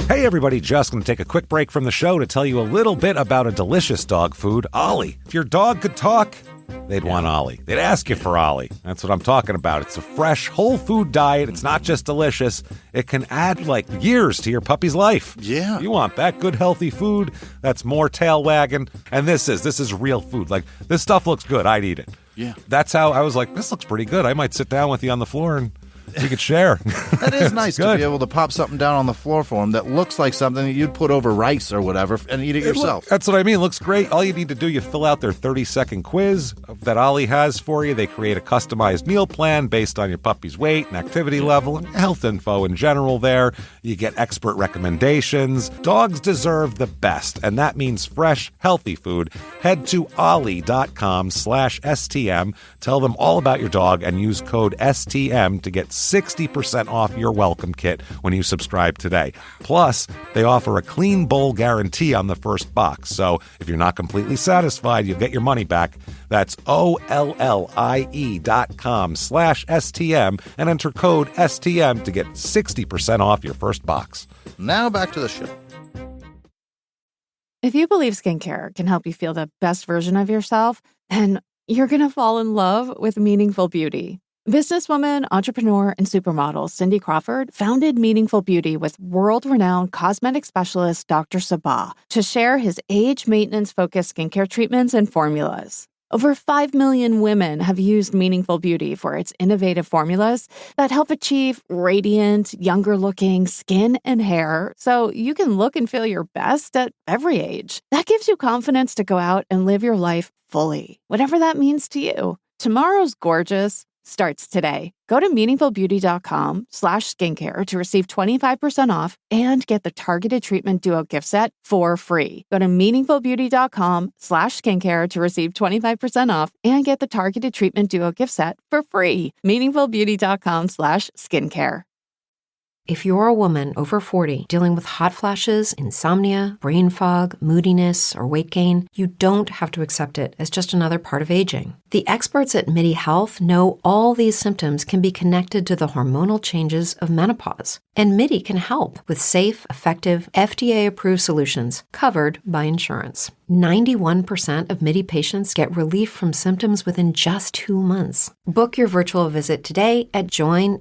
Hey everybody, just going to take a quick break from the show to tell you a little bit about a delicious dog food, Ollie. If your dog could talk, they'd want Ollie. They'd ask you for Ollie. That's what I'm talking about. It's a fresh, whole food diet. It's not just delicious. It can add like years to your puppy's life. Yeah. You want that good, healthy food that's more tail wagging. And this is real food. Like, this stuff looks good. I'd eat it. Yeah. That's how I was like, this looks pretty good. I might sit down with you on the floor and we could share. That is nice to be able to pop something down on the floor for them that looks like something that you'd put over rice or whatever and eat it yourself. That's what I mean. It looks great. All you need to do, you fill out their 30-second quiz that Ollie has for you. They create a customized meal plan based on your puppy's weight and activity level and health info in general there. You get expert recommendations. Dogs deserve the best, and that means fresh, healthy food. Head to ollie.com/STM. Tell them all about your dog and use code STM to get 60% off your welcome kit when you subscribe today. Plus, they offer a clean bowl guarantee on the first box. So if you're not completely satisfied, you'll get your money back. That's OLLIE.com/STM and enter code STM to get 60% off your first box. Now back to the show. If you believe skincare can help you feel the best version of yourself, then you're going to fall in love with Meaningful Beauty. Businesswoman, entrepreneur, and supermodel Cindy Crawford founded Meaningful Beauty with world-renowned cosmetic specialist Dr. Sabah to share his age maintenance-focused skincare treatments and formulas. Over 5 million women have used Meaningful Beauty for its innovative formulas that help achieve radiant, younger-looking skin and hair so you can look and feel your best at every age. That gives you confidence to go out and live your life fully, whatever that means to you. Tomorrow's gorgeous starts today. Go to meaningfulbeauty.com/skincare to receive 25% off and get the Targeted Treatment Duo gift set for free. Go to meaningfulbeauty.com/skincare to receive 25% off and get the Targeted Treatment Duo gift set for free. meaningfulbeauty.com/skincare. If you're a woman over 40 dealing with hot flashes, insomnia, brain fog, moodiness, or weight gain, you don't have to accept it as just another part of aging. The experts at MIDI Health know all these symptoms can be connected to the hormonal changes of menopause. And MIDI can help with safe, effective, FDA-approved solutions covered by insurance. 91% of MIDI patients get relief from symptoms within just 2 months. Book your virtual visit today at joinmidi.com.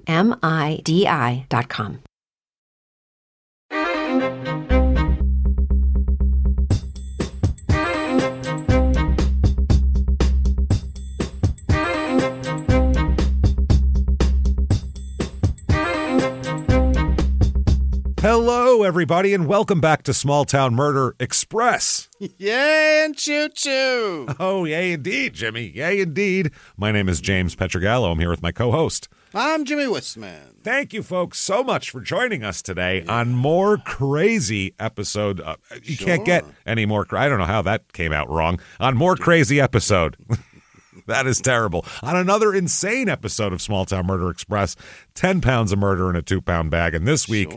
Hello, everybody, and welcome back to Small Town Murder Express. Yay and choo-choo. Oh, yay indeed, Jimmy. Yay indeed. My name is James Petrogallo. I'm here with my co-host. I'm Jimmy Wissman. Thank you, folks, so much for joining us today on more crazy episode. You can't get any more. I don't know how that came out wrong. On more crazy episode. That is terrible. On another insane episode of Small Town Murder Express, 10 pounds of murder in a 2-pound bag. And this week,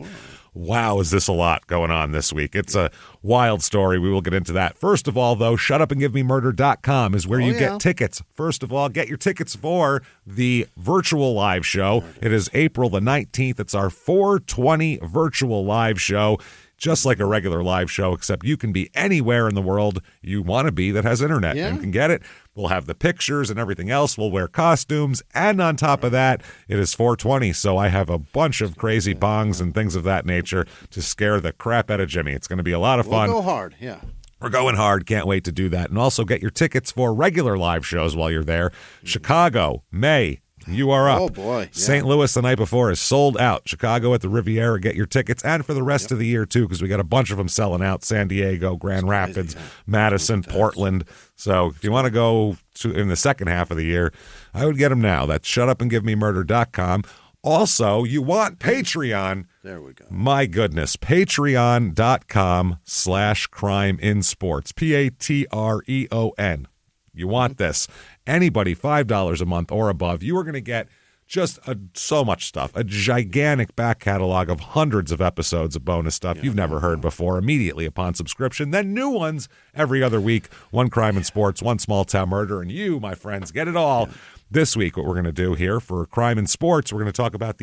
wow, is this a lot going on this week. It's a wild story. We will get into that. First of all, though, shutupandgivememurder.com is where you get tickets. First of all, get your tickets for the virtual live show. It is April the 19th. It's our 420 virtual live show. Just like a regular live show, except you can be anywhere in the world you want to be that has internet and can get it. We'll have the pictures and everything else. We'll wear costumes. And on top of that, it is 420. So I have a bunch of crazy bongs and things of that nature to scare the crap out of Jimmy. It's going to be a lot of fun. We'll go hard, yeah. We're going hard. Can't wait to do that. And also get your tickets for regular live shows while you're there. Chicago, May. You are up. Oh, boy. Yeah. St. Louis the night before is sold out. Chicago at the Riviera. Get your tickets. And for the rest of the year, too, because we got a bunch of them selling out. San Diego, Grand Rapids, Madison, Portland. So if you want to go in the second half of the year, I would get them now. That's shutupandgivememurder.com. Also, you want Patreon. There we go. My goodness. Patreon.com/crimeinsports. Patreon. You want this. Anybody, $5 a month or above, you are going to get just so much stuff. A gigantic back catalog of hundreds of episodes of bonus stuff you've never heard before immediately upon subscription. Then new ones every other week. One crime in sports, one small town murder, and you, my friends, get it all. This week, what we're going to do here for crime in sports, we're going to talk about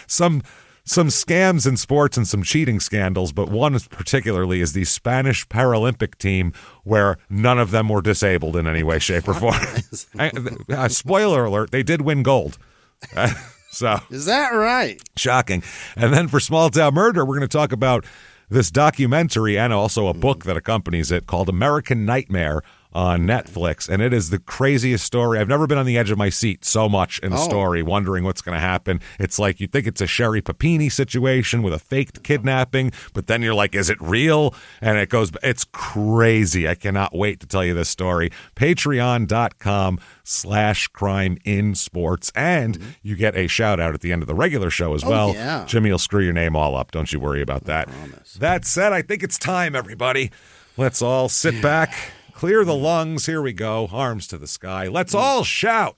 some some scams in sports and some cheating scandals, but one particularly is the Spanish Paralympic team, where none of them were disabled in any way, shape, or form. Spoiler alert, they did win gold. So is that right? Shocking. And then for Small Town Murder, we're going to talk about this documentary and also a book that accompanies it called American Nightmare on Netflix, and it is the craziest story. I've never been on the edge of my seat so much in a story, wondering what's going to happen. It's like you think it's a Sherry Papini situation with a faked kidnapping, but then you're like, is it real? And it's crazy. I cannot wait to tell you this story. Patreon.com/crime in sports, and you get a shout out at the end of the regular show as well. Yeah. Jimmy will screw your name all up. Don't you worry about that. That said, I think it's time, everybody. Let's all sit back. Clear the lungs. Here we go. Arms to the sky. Let's all shout.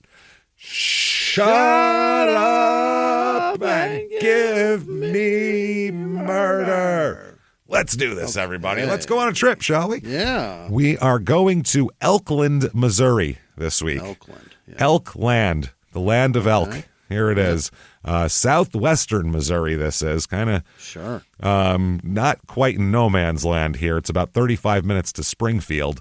Shut up and give me murder. Let's do this, everybody. Let's go on a trip, shall we? Yeah. We are going to Elkland, Missouri this week. Elkland. Yeah. Elkland, the land of elk. Here it is. Southwestern Missouri, this is. Kind of Sure. not quite in no man's land here. It's about 35 minutes to Springfield.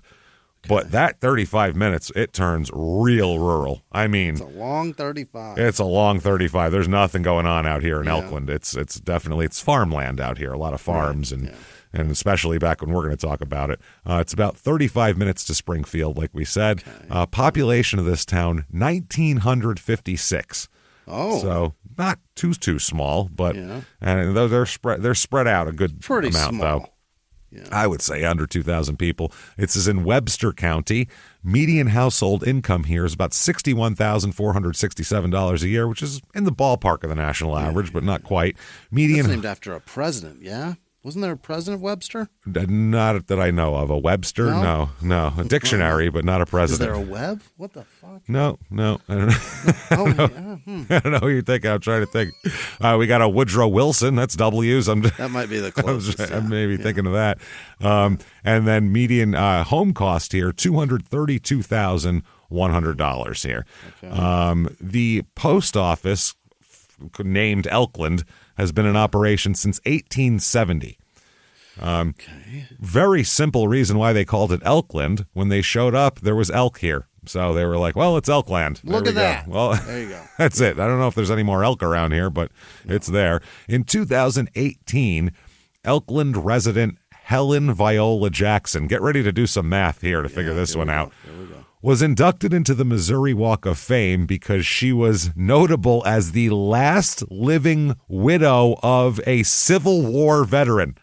But that 35 minutes, it turns real rural. I mean, It's a long 35. it's a long 35. There's nothing going on out here in Elkland. It's definitely, it's farmland out here, a lot of farms, and especially back when we're going to talk about it. It's about 35 minutes to Springfield, like we said. Population of this town, 1,956. Oh. So not too small, but and they're spread out a good Pretty amount, small. though. Yeah. I would say under 2,000 people. This is in Webster County. Median household income here is about $61,467 a year, which is in the ballpark of the national average, but not quite. Median. That's named after a president, yeah? Wasn't there a President Webster? Not that I know of. A Webster? No. A dictionary, but not a president. Is there a Web? What the fuck? No. I don't know. I don't know who you're thinking. I'm trying to think. We got a Woodrow Wilson. That's W's. That might be the closest. I'm maybe thinking of that. And then median home cost here, $232,100 here. Okay. The post office, named Elkland, has been in operation since 1870. Very simple reason why they called it Elkland. When they showed up, there was elk here. So they were like, well, it's Elkland. Look at that. Well, there you go. That's it. I don't know if there's any more elk around here, but it's there. In 2018, Elkland resident Helen Viola Jackson, get ready to do some math here to figure this one out, was inducted into the Missouri Walk of Fame because she was notable as the last living widow of a Civil War veteran.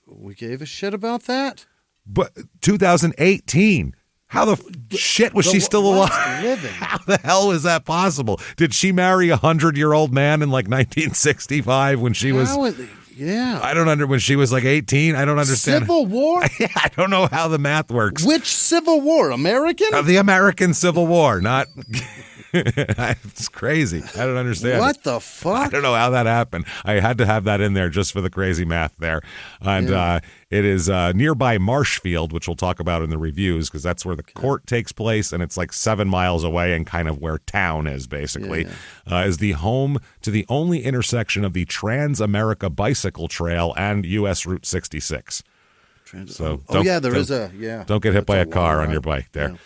We gave a shit about that? But 2018. How the shit was she still alive? How the hell is that possible? Did she marry a 100-year-old man in like 1965 when she was... Yeah. I don't when she was like 18. I don't understand. Civil War? I don't know how the math works. Which Civil War? American? The American Civil War, not... It's crazy. I don't understand. What the fuck? I don't know how that happened. I had to have that in there just for the crazy math there. And it is nearby Marshfield, which we'll talk about in the reviews, because that's where the court takes place, and it's like 7 miles away and kind of where town is, basically, is the home to the only intersection of the Trans-America Bicycle Trail and U.S. Route 66. So don't get hit by a car on your bike there. Yeah.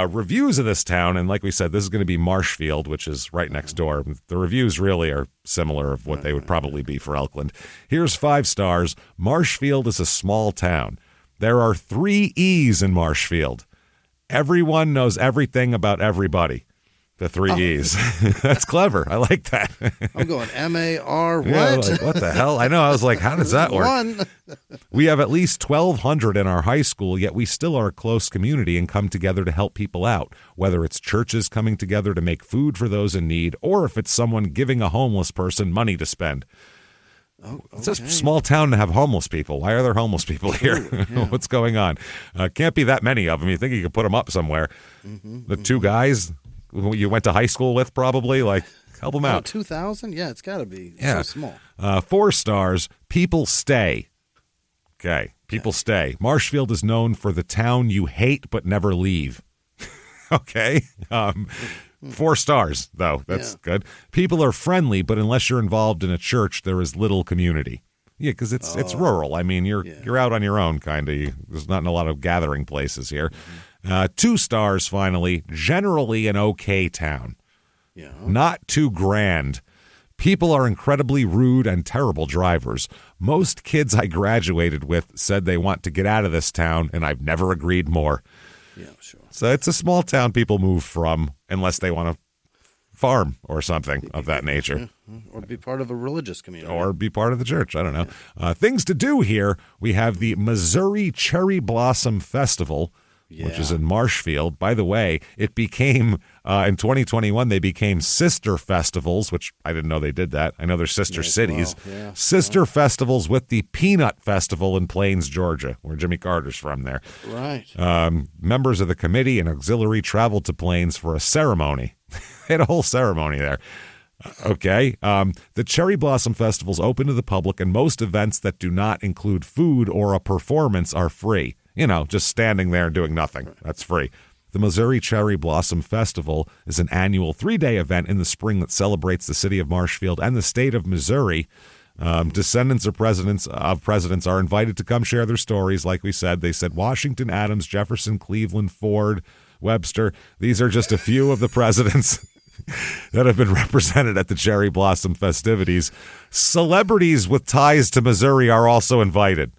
Reviews of this town, and like we said, this is going to be Marshfield, which is right next door. The reviews really are similar of what they would probably be for Elkland. Here's 5 stars. Marshfield is a small town. There are 3 E's in Marshfield. Everyone knows everything about everybody. The 3 E's. That's clever. I like that. I'm going M-A-R what? Yeah, like, what the hell? I know. I was like, how does that work? We have at least 1,200 in our high school, yet we still are a close community and come together to help people out, whether it's churches coming together to make food for those in need, or if it's someone giving a homeless person money to spend. Oh, okay. It's a small town to have homeless people. Why are there homeless people here? What's going on? Can't be that many of them. You think you could put them up somewhere. The 2 guys who you went to high school with, probably, like, help them out. 2,000? Yeah, it's got to be so small. 4 stars. People stay. Okay, people stay. Marshfield is known for the town you hate but never leave. Okay. 4 stars, though. That's good. People are friendly, but unless you're involved in a church, there is little community. Yeah, because it's rural. I mean, you're out on your own, kind of. There's not a lot of gathering places here. 2 stars, finally. Generally an okay town. Yeah. Not too grand. People are incredibly rude and terrible drivers. Most kids I graduated with said they want to get out of this town, and I've never agreed more. Yeah, sure. So it's a small town people move from unless they want to farm or something of that nature. Or be part of a religious community. Or be part of the church. I don't know. Things to do here. We have the Missouri Cherry Blossom Festival, which is in Marshfield. By the way, it became, in 2021, they became sister festivals, which I didn't know they did that. I know they're sister cities. Well, sister festivals with the Peanut Festival in Plains, Georgia, where Jimmy Carter's from there. Right. Members of the committee and auxiliary traveled to Plains for a ceremony. They had a whole ceremony there. Okay. The Cherry Blossom Festival's open to the public, and most events that do not include food or a performance are free. You know, just standing there and doing nothing. That's free. The Missouri Cherry Blossom Festival is an annual 3-day event in the spring that celebrates the city of Marshfield and the state of Missouri. Descendants of presidents are invited to come share their stories. Like we said, they said Washington, Adams, Jefferson, Cleveland, Ford, Webster. These are just a few of the presidents that have been represented at the Cherry Blossom festivities. Celebrities with ties to Missouri are also invited.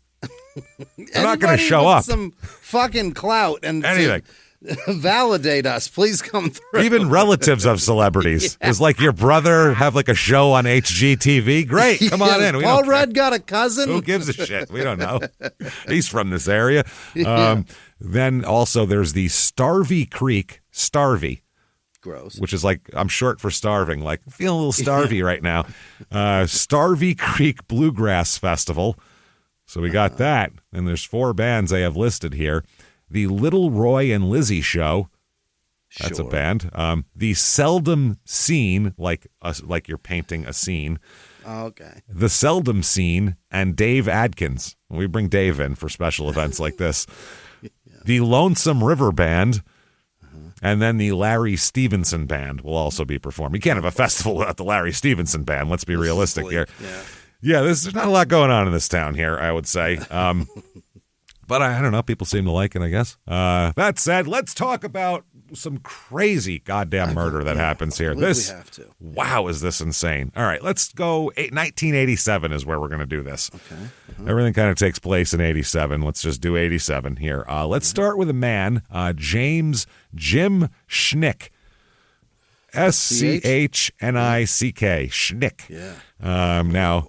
They're not going to show up. Some fucking clout and anything. Validate us. Please come through. Even relatives of celebrities. Is like your brother have like a show on HGTV? Great. Come on in. Paul Rudd got a cousin? Who gives a shit? We don't know. He's from this area. Then also there's the Starvey Creek, Gross. Which is like, I'm short for starving. Like, I'm feeling a little starvy right now. Starvey Creek Bluegrass Festival. So we got that. And there's 4 bands they have listed here. The Little Roy and Lizzie Show. That's a band. The Seldom Scene, like you're painting a scene. Okay. The Seldom Scene and Dave Adkins. We bring Dave in for special events like this. The Lonesome River Band. And then the Larry Stevenson Band will also be performing. You can't have a festival without the Larry Stevenson Band. Let's be realistic here. Yeah, there's not a lot going on in this town here, I would say. But I don't know. People seem to like it, I guess. That said, let's talk about some crazy goddamn murder that happens here. We have to. Wow, is this insane. All right, let's go. 1987 is where we're going to do this. Okay. Everything kind of takes place in 87. Let's just do 87 here. Let's start with a man, Jim Schnick. Schnick. Schnick. Yeah. Now,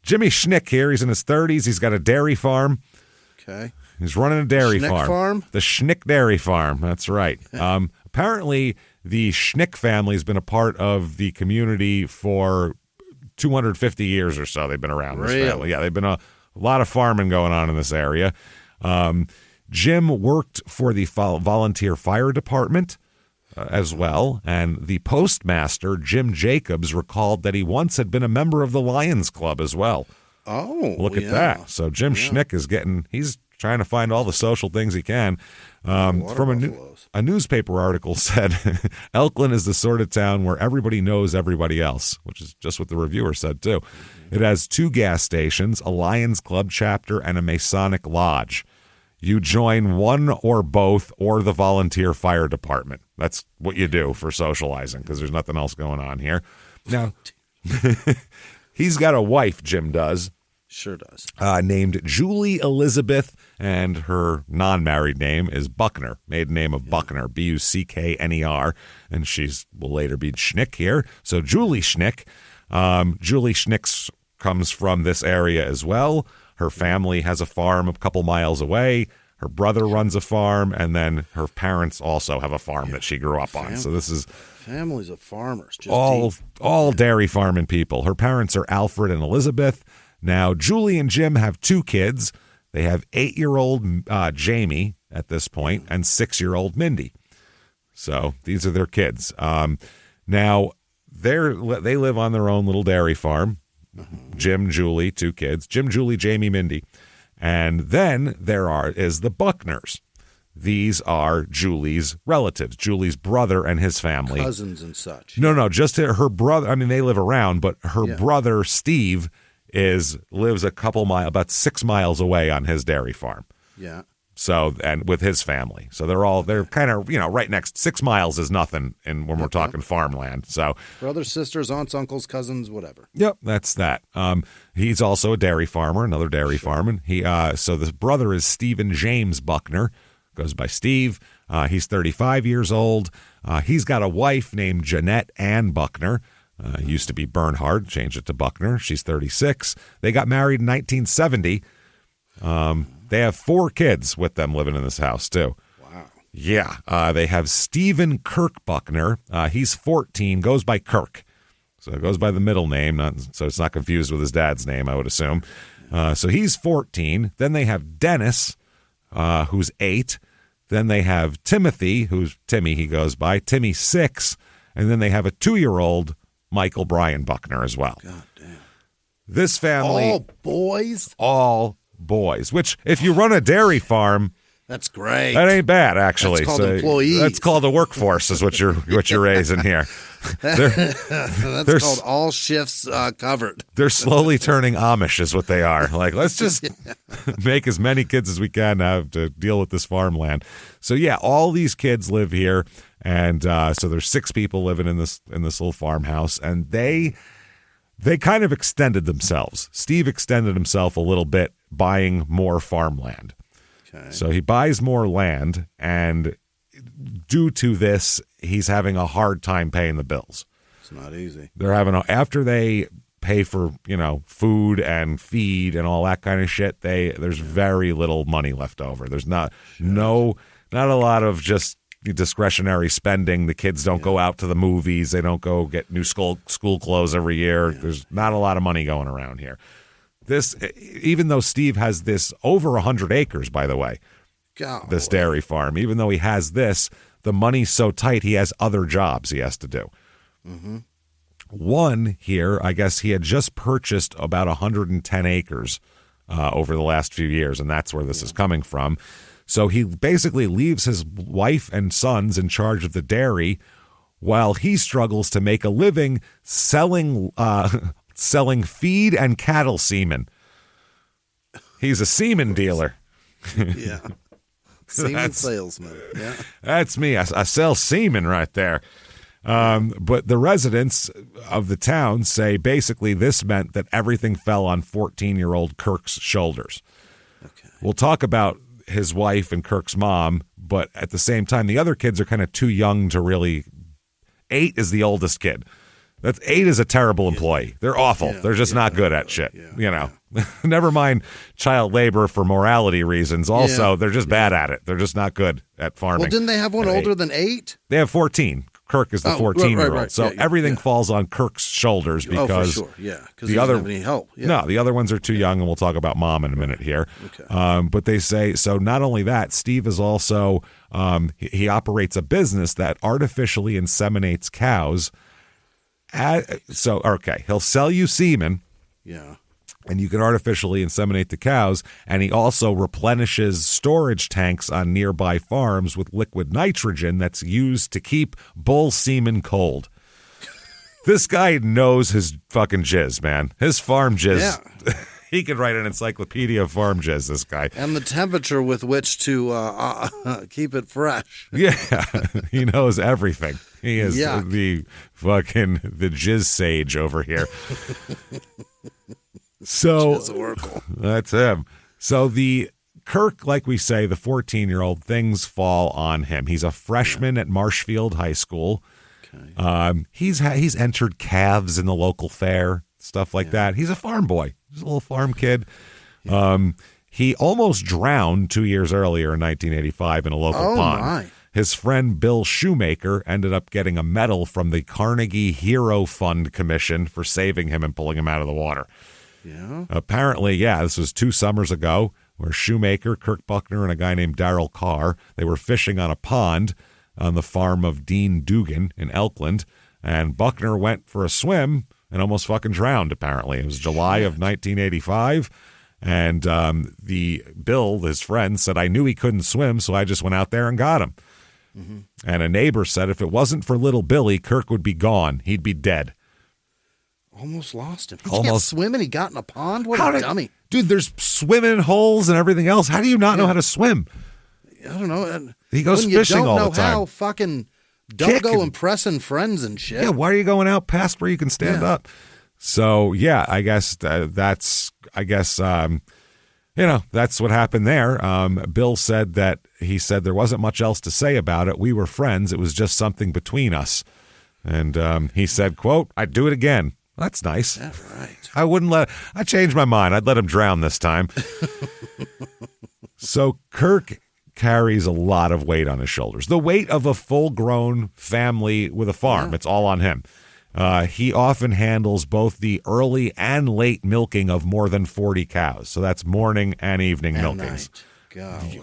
Jimmy Schnick here, he's in his 30s. He's got a dairy farm. Okay. He's running a dairy Schnick farm? The Schnick Dairy Farm. That's right. Apparently, the Schnick family has been a part of the community for 250 years or so. They've been around. This family. Yeah, they've been a lot of farming going on in this area. Jim worked for the volunteer fire department as well, and the postmaster, Jim Jacobs, recalled that he once had been a member of the Lions Club as well. Oh, look at that. So Jim Schnick is he's trying to find all the social things he can. From a newspaper article said, Elkland is the sort of town where everybody knows everybody else, which is just what the reviewer said too. It has 2 gas stations, a Lions Club chapter, and a Masonic lodge. You join one or both or the volunteer fire department. That's what you do for socializing because there's nothing else going on here. Now, he's got a wife, Jim does. Sure does. Named Julie Elizabeth, and her non-married name is Buckner, maiden name of Buckner, Buckner, and will later be Schnick here. So Julie Schnick. Julie Schnick comes from this area as well. Her family has a farm a couple miles away. Her brother runs a farm, and then her parents also have a farm that she grew up on. So this is families of farmers. Just all dairy farming people. Her parents are Alfred and Elizabeth. Now, Julie and Jim have 2 kids. They have 8-year-old Jamie at this point and 6-year-old Mindy. So these are their kids. Now, they live on their own little dairy farm. Jim, Julie, 2 kids. Jim, Julie, Jamie, Mindy. And then there is the Buckners. these are Julie's relatives, Julie's brother and his family. Cousins and such. No, just her brother. I mean, they live around, but her brother, Steve, lives about 6 miles away on his dairy farm. Yeah. So, and with his family. So they're kind of, right next. 6 miles is nothing when we're talking farmland. So brothers, sisters, aunts, uncles, cousins, whatever. Yep, that's that. He's also a dairy farmer, another dairy farmer. So the brother is Stephen James Buckner, goes by Steve. He's 35 years old. He's got a wife named Jeanette Ann Buckner. Used to be Bernhard, changed it to Buckner. She's 36. They got married in 1970. They have 4 kids with them living in this house, too. Wow. Yeah. They have Stephen Kirk Buckner. He's 14, goes by Kirk. So it goes by the middle name, so it's not confused with his dad's name, I would assume. So he's 14. Then they have Dennis, who's 8. Then they have Timothy, who's Timmy, he goes by. Timmy's 6. And then they have a 2-year-old, Michael Brian Buckner, as well. God damn. This family. All boys? All boys, which if you run a dairy farm, that's great. That ain't bad, actually. That's called employees. That's called a workforce, is what you're raising here. That's called all shifts covered. They're slowly turning Amish, is what they are. Like, let's just make as many kids as we can have to deal with this farmland. So yeah, all these kids live here, and so there's 6 people living in this little farmhouse, and they kind of extended themselves. Steve extended himself a little bit, buying more farmland. Okay. So he buys more land, and due to this, he's having a hard time paying the bills. It's not easy. They're after they pay for, food and feed and all that kind of shit, there's very little money left over. There's not a lot of just discretionary spending. The kids don't go out to the movies. They don't go get new school clothes every year. Yeah. There's not a lot of money going around here. This, even though Steve has this over 100 acres, by the way, this dairy farm, even though he has this, the money's so tight, he has other jobs he has to do. Mm-hmm. One here, I guess he had just purchased about 110 acres over the last few years, and that's where this is coming from. So he basically leaves his wife and sons in charge of the dairy while he struggles to make a living selling feed and cattle semen. He's a semen dealer. Yeah. Semen salesman. Yeah. That's me. I sell semen right there. But the residents of the town say basically this meant that everything fell on 14-year-old Kirk's shoulders. Okay. We'll talk about his wife and Kirk's mom, but at the same time, the other kids are kind of too young to really. 8 is the oldest kid. 8 is a terrible employee. They're awful. They're just not good at shit. Never mind child labor for morality reasons. Also, they're just bad at it. They're just not good at farming. Well, didn't they have one older than 8? They have 14. Kirk is the 14-year-old. Right. So everything falls on Kirk's shoulders because for sure. Yeah, because he doesn't have any help. Yeah. No, the other ones are too young, and we'll talk about mom in a minute here. Okay. But they say, so not only that, Steve is also, he operates a business that artificially inseminates cows. He'll sell you semen. Yeah. And you can artificially inseminate the cows, and he also replenishes storage tanks on nearby farms with liquid nitrogen that's used to keep bull semen cold. This guy knows his fucking jizz, man. His farm jizz. Yeah. He could write an encyclopedia of farm jizz, this guy. And the temperature with which to keep it fresh. Yeah, he knows everything. He is the jizz sage over here. So that's him. So the Kirk, like we say, the 14-year-old, things fall on him. He's a freshman at Marshfield High School. Okay. He's entered calves in the local fair, stuff like that. He's a farm boy. He's a little farm kid. Yeah. He almost drowned 2 years earlier in 1985 in a local pond. My. His friend Bill Shoemaker ended up getting a medal from the Carnegie Hero Fund Commission for saving him and pulling him out of the water. Yeah. Apparently, this was 2 summers ago, where Shoemaker, Kirk Buckner, and a guy named Darrell Carr, they were fishing on a pond on the farm of Dean Dugan in Elkland, and Buckner went for a swim and almost fucking drowned, apparently. It was July of 1985, And Bill, his friend, said, I knew he couldn't swim, so I just went out there and got him. Mm-hmm. And a neighbor said if it wasn't for little Billy, Kirk would be gone. He'd be dead. Almost lost him. He can't swim and he got in a pond? What a dummy. Dude, there's swimming holes and everything else. How do you not know how to swim? I don't know. He goes fishing all the time. You don't know how, fucking don't go impressing friends and shit. Yeah, why are you going out past where you can stand up? So, yeah, I guess that's what happened there. Bill said that he said there wasn't much else to say about it. We were friends. It was just something between us. And he said, quote, I'd do it again. Well, that's nice. Yeah, right. I changed my mind. I'd let him drown this time. So Kirk carries a lot of weight on his shoulders. The weight of a full-grown family with a farm. Yeah. It's all on him. He often handles both the early and late milking of more than 40 cows. So that's morning and evening milkings.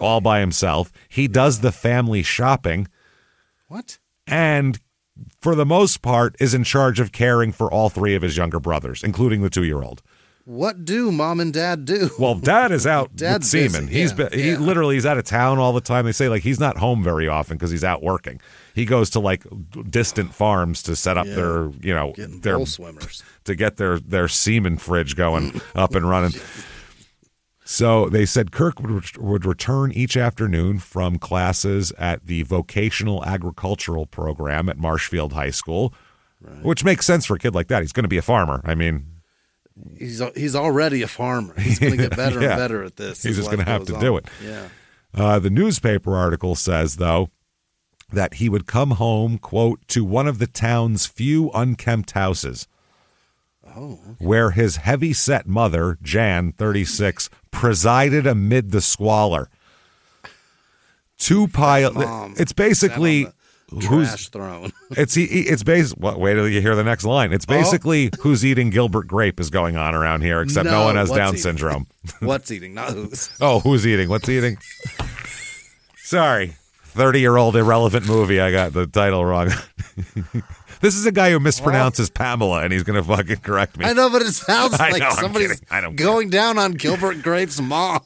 All by himself. He does the family shopping. What? And for the most part, is in charge of caring for all three of his younger brothers, including the 2-year-old. What do Mom and Dad do? Well, Dad is out with semen. He's out of town all the time. They say like he's not home very often because he's out working. He goes to like distant farms to set up their bull swimmers to get their semen fridge going up and running. So they said Kirk would return each afternoon from classes at the vocational agricultural program at Marshfield High School, which makes sense for a kid like that. He's going to be a farmer. I mean, he's already a farmer. He's going to get better and better at this. He's just going to have to do it. Yeah. The newspaper article says, though, that he would come home, quote, to one of the town's few unkempt houses. Oh, okay. Where his heavy-set mother, Jan, 36, presided amid the squalor. It's basically trash throne. It's basically. Well, wait till you hear the next line. It's basically who's eating Gilbert Grape is going on around here, except no one has Down syndrome. What's eating? Not who's. Oh, who's eating? What's eating? Sorry, 30-year-old irrelevant movie. I got the title wrong. This is a guy who mispronounces Pamela, and he's going to fucking correct me. I know, but it sounds like somebody's going care. down on Gilbert Grape's mom.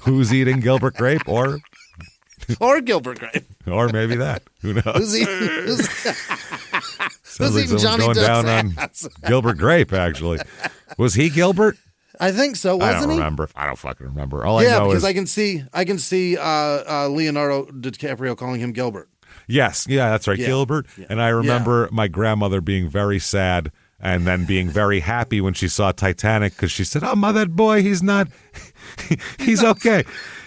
Who's eating Gilbert Grape? Or Gilbert Grape. Or maybe that. Who knows? Who's eating Johnny going Depp's down ass? On Gilbert Grape, actually. Was he Gilbert? I think so, wasn't he? I don't remember. I don't fucking remember. All I know because is I can see Leonardo DiCaprio calling him Gilbert. Yes, yeah, that's right, Gilbert. Yeah. And I remember my grandmother being very sad and then being very happy when she saw Titanic because she said, "Oh, mother, that boy, he's okay."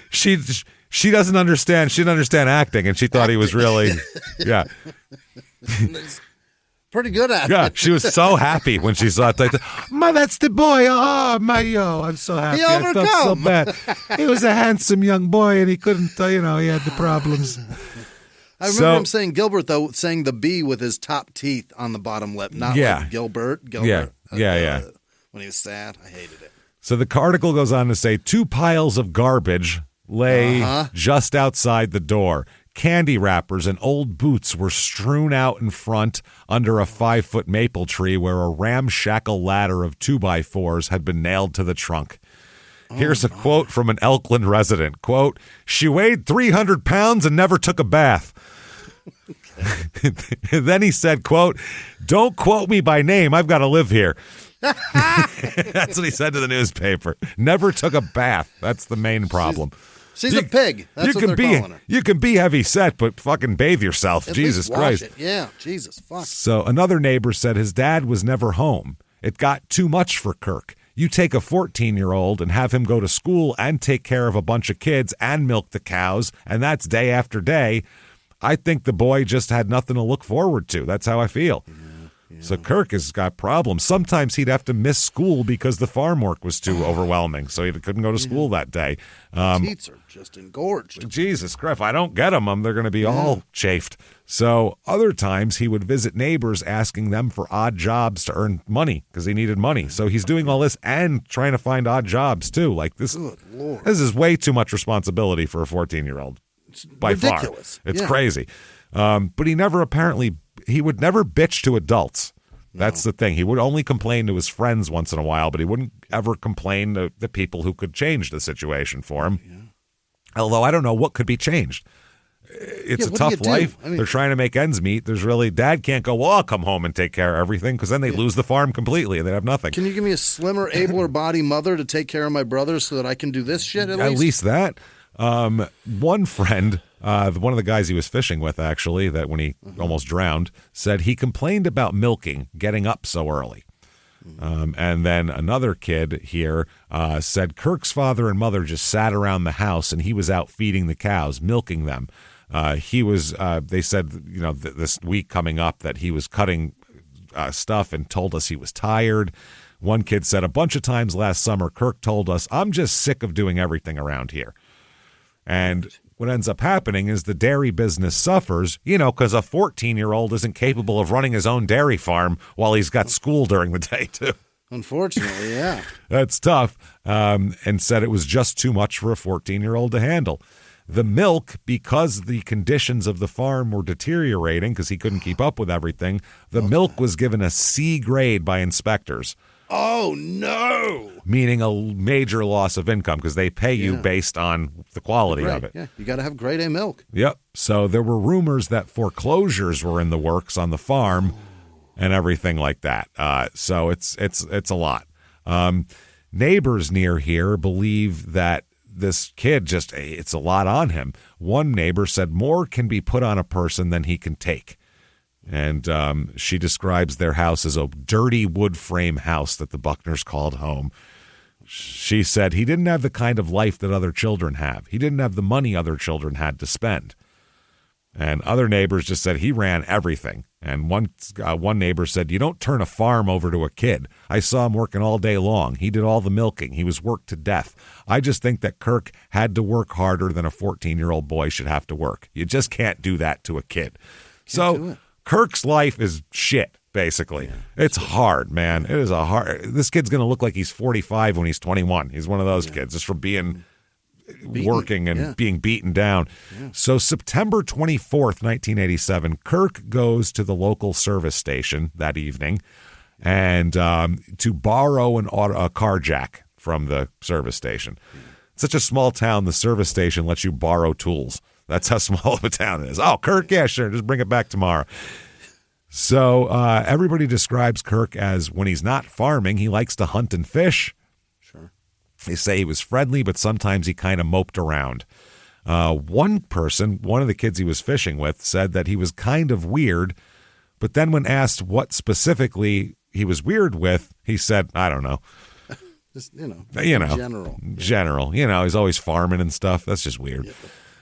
She doesn't understand. She didn't understand acting, and she thought he was really, pretty good at it. Yeah, she was so happy when she saw Titanic. Ma, that's the boy. Oh, I'm so happy. I felt so bad. He was a handsome young boy, and he couldn't, he had the problems. I remember him saying Gilbert, though, saying the B with his top teeth on the bottom lip, not like Gilbert. Yeah. When he was sad, I hated it. So the article goes on to say 2 piles of garbage lay just outside the door. Candy wrappers and old boots were strewn out in front under a 5-foot maple tree where a ramshackle ladder of 2x4s had been nailed to the trunk. Here's a quote from an Elkland resident. Quote, "She weighed 300 pounds and never took a bath." Then he said, quote, "Don't quote me by name. I've got to live here." That's what he said to the newspaper. Never took a bath. That's the main problem. She's a pig. That's what they're calling her. You can be heavy set, but fucking bathe yourself. Jesus Christ. It. Yeah, Jesus, fuck. So another neighbor said his dad was never home. It got too much for Kirk. You take a 14-year-old and have him go to school and take care of a bunch of kids and milk the cows, and that's day after day. I think the boy just had nothing to look forward to. That's how I feel. Yeah. So Kirk has got problems. Sometimes he'd have to miss school because the farm work was too overwhelming, so he couldn't go to school that day. Teats are just engorged. Jesus Christ, if I don't get them, they're going to be all chafed. So other times he would visit neighbors asking them for odd jobs to earn money because he needed money. So he's doing all this and trying to find odd jobs too. Like this, Good Lord. This is way too much responsibility for a 14-year-old. By ridiculous. Far. It's crazy. But he would never bitch to adults. That's the thing. He would only complain to his friends once in a while, but he wouldn't ever complain to the people who could change the situation for him. Yeah. Although I don't know what could be changed. It's a tough life. I mean, they're trying to make ends meet. Dad can't go, well, I'll come home and take care of everything, because then they lose the farm completely and they have nothing. Can you give me a slimmer, abler body mother to take care of my brothers so that I can do this shit at least? At least that. One friend, one of the guys he was fishing with, actually, that when he almost drowned, said he complained about milking, getting up so early. And then another kid here said Kirk's father and mother just sat around the house and he was out feeding the cows, milking them. They said, this week coming up that he was cutting stuff and told us he was tired. One kid said a bunch of times last summer, Kirk told us, I'm just sick of doing everything around here. And what ends up happening is the dairy business suffers, because a 14-year-old isn't capable of running his own dairy farm while he's got school during the day, too. Unfortunately, yeah. That's tough, and said it was just too much for a 14-year-old to handle. The milk, because the conditions of the farm were deteriorating because he couldn't keep up with everything, the milk was given a C grade by inspectors. Oh, no. Meaning a major loss of income because they pay you based on the quality of it. Yeah, you got to have grade A milk. Yep. So there were rumors that foreclosures were in the works on the farm and everything like that. So it's a lot. Neighbors near here believe that this kid it's a lot on him. One neighbor said more can be put on a person than he can take. And she describes their house as a dirty wood frame house that the Buckners called home. She said he didn't have the kind of life that other children have. He didn't have the money other children had to spend. And other neighbors just said he ran everything. And one neighbor said, you don't turn a farm over to a kid. I saw him working all day long. He did all the milking. He was worked to death. I just think that Kirk had to work harder than a 14-year-old boy should have to work. You just can't do that to a kid. So Kirk's life is shit, basically. Yeah, it's hard, man. It is this kid's going to look like he's 45 when he's 21. He's one of those kids just from being working and being beaten down. Yeah. So September 24th, 1987, Kirk goes to the local service station that evening and to borrow a car jack from the service station. It's such a small town, the service station lets you borrow tools. That's how small of a town it is. Oh, Kirk, yeah, sure, just bring it back tomorrow. So everybody describes Kirk as when he's not farming, he likes to hunt and fish. Sure. They say he was friendly, but sometimes he kind of moped around. One of the kids he was fishing with, said that he was kind of weird, but then when asked what specifically he was weird with, he said, I don't know. Just, general. General. He's always farming and stuff. That's just weird. Yeah,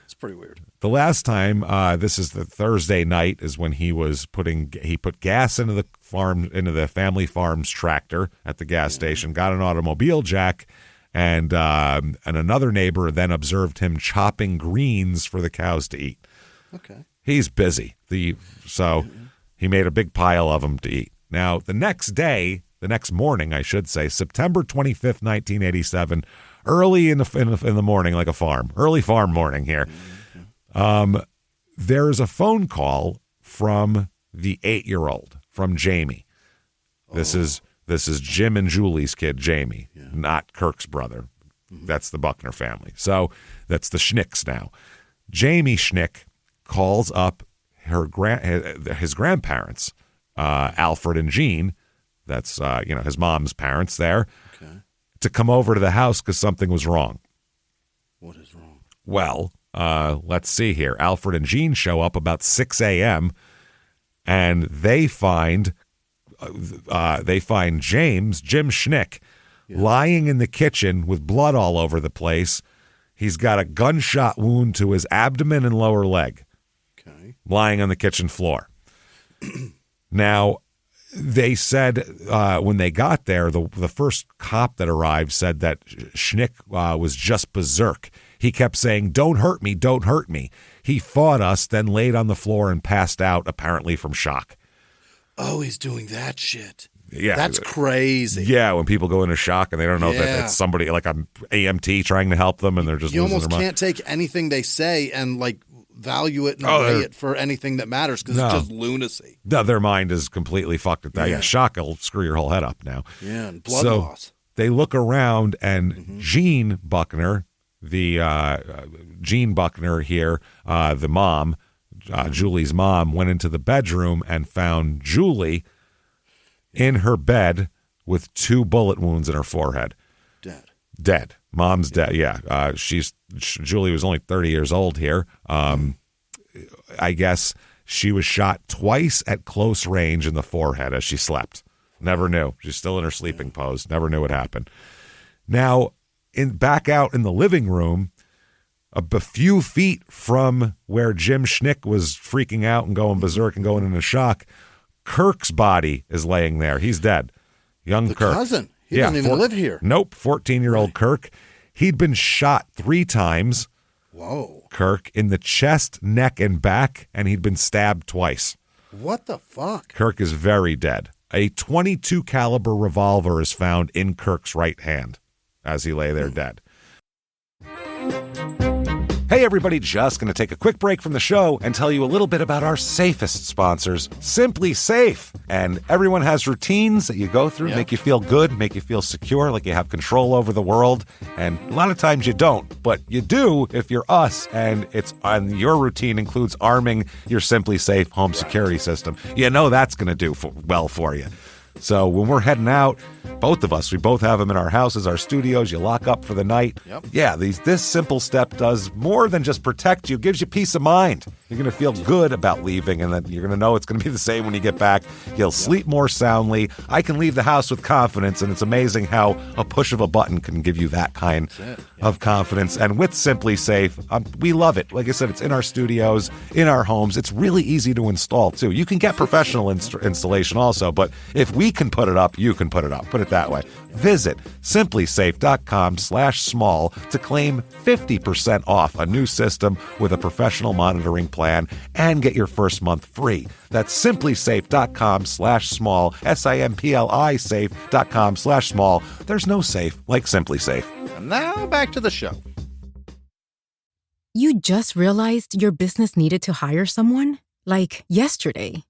it's pretty weird. The last time, this is the Thursday night, is when he put gas into the family farm's tractor at the gas station, got an automobile jack, and another neighbor then observed him chopping greens for the cows to eat. Okay. He's busy. So he made a big pile of them to eat. Now, the next morning, I should say, September 25th, 1987, early in the morning, like a farm, early farm morning here, there's a phone call from the 8-year-old, from Jamie. This is Jim and Julie's kid, Jamie, not Kirk's brother. Mm-hmm. That's the Buckner family. So that's the Schnicks now. Jamie Schnick calls up his grandparents, Alfred and Jean. That's his mom's parents there, to come over to the house because something was wrong. What is wrong? Well, let's see here. Alfred and Jean show up about 6 a.m. and they find Jim Schnick, lying in the kitchen with blood all over the place. He's got a gunshot wound to his abdomen and lower leg. Okay. Lying on the kitchen floor. Now, they said when they got there, the first cop that arrived said that Schnick was just berserk. He kept saying, don't hurt me, don't hurt me. He fought us, then laid on the floor and passed out, apparently from shock. Oh, he's doing that shit. Yeah. That's crazy. Yeah, when people go into shock and they don't know that it's somebody like an AMT trying to help them and they're just You losing almost their mind. Can't take anything they say and value it and weigh it for anything that matters because it's just lunacy. No, their mind is completely fucked at that. Yeah, shock will screw your whole head up now. Yeah, and blood loss. They look around, and Jean Buckner, Jean Buckner here, the mom, Julie's mom, went into the bedroom and found Julie in her bed with 2 bullet wounds in her forehead. Dead. Mom's dead. Yeah. Julie was only 30 years old here. I guess she was shot twice at close range in the forehead as she slept. Never knew. She's still in her sleeping pose. Never knew what happened. Now, back out in the living room, a few feet from where Jim Schnick was freaking out and going berserk and going into shock, Kirk's body is laying there. He's dead. Young Kirk. Cousin. He doesn't even live here. Nope. 14-year-old Kirk. He'd been shot 3 times. Whoa. Kirk, in the chest, neck, and back, and he'd been stabbed twice. What the fuck? Kirk is very dead. A .22 caliber revolver is found in Kirk's right hand as he lay there dead. Hey everybody, just going to take a quick break from the show and tell you a little bit about our safest sponsors, Simply Safe. And everyone has routines that you go through, make you feel good, make you feel secure, like you have control over the world. And a lot of times you don't, but you do if you're us. And your routine includes arming your Simply Safe home security system. You know that's going to do well for you. So when we're heading out, both of us, we both have them in our houses, our studios, you lock up for the night. Yep. Yeah, this simple step does more than just protect you, gives you peace of mind. You're going to feel good about leaving, and then you're going to know it's going to be the same when you get back. You'll sleep more soundly. I can leave the house with confidence, and it's amazing how a push of a button can give you that kind of confidence. And with Simply Safe, we love it. Like I said, it's in our studios, in our homes. It's really easy to install, too. You can get professional installation also, but if we can put it up, you can put it up. Put it that way. Visit simplysafe.com/small to claim 50% off a new system with a professional monitoring plan and get your first month free. That's simplysafe.com/small, SIMPLI safe.com/small. There's no safe like Simply Safe. And now back to the show. You just realized your business needed to hire someone? Like yesterday.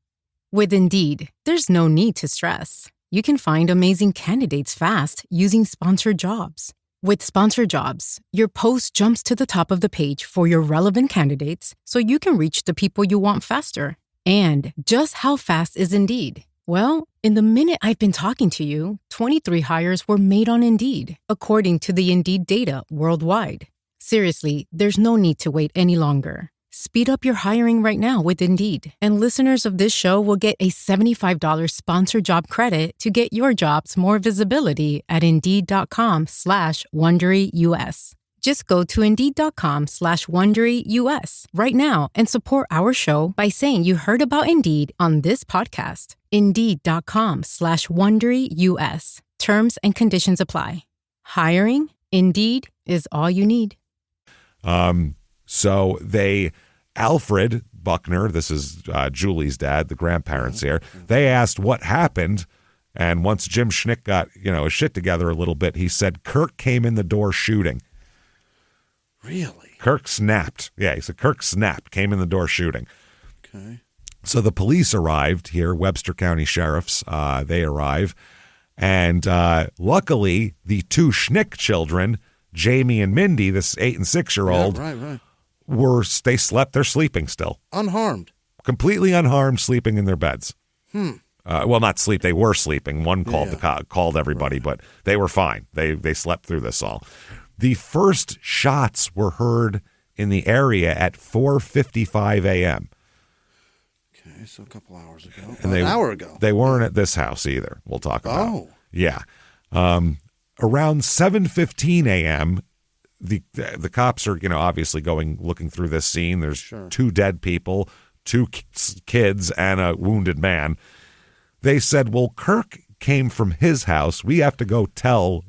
With Indeed, there's no need to stress. You can find amazing candidates fast using Sponsored Jobs. With Sponsored Jobs, your post jumps to the top of the page for your relevant candidates so you can reach the people you want faster. And just how fast is Indeed? Well, in the minute I've been talking to you, 23 hires were made on Indeed, according to the Indeed data worldwide. Seriously, there's no need to wait any longer. Speed up your hiring right now with Indeed, and listeners of this show will get a $75 sponsored job credit to get your jobs more visibility at Indeed.com/WonderyUS. Just go to Indeed.com/WonderyUS right now and support our show by saying you heard about Indeed on this podcast. Indeed.com/WonderyUS. Terms and conditions apply. Hiring? Indeed is all you need. So Alfred Buckner, this is Julie's dad, the grandparents here, they asked what happened. And once Jim Schnick got, his shit together a little bit, he said Kirk came in the door shooting. Really? Kirk snapped. Yeah, he said Kirk snapped, came in the door shooting. Okay. So the police arrived here, Webster County sheriffs, they arrive. And luckily, the 2 Schnick children, Jamie and Mindy, this 8 and 6-year-old, right. They slept. They're sleeping still. Unharmed. Completely unharmed, sleeping in their beds. Well, not sleep. They were sleeping. One called everybody, but they were fine. They slept through this all. The first shots were heard in the area at 4:55 a.m. Okay, so a couple hours ago. And an hour ago. They weren't at this house either. We'll talk about. Oh. Yeah. Around 7:15 a.m., the cops are, obviously looking through this scene. There's 2 dead people, 2 kids, and a wounded man. They said, well, Kirk came from his house. We have to go tell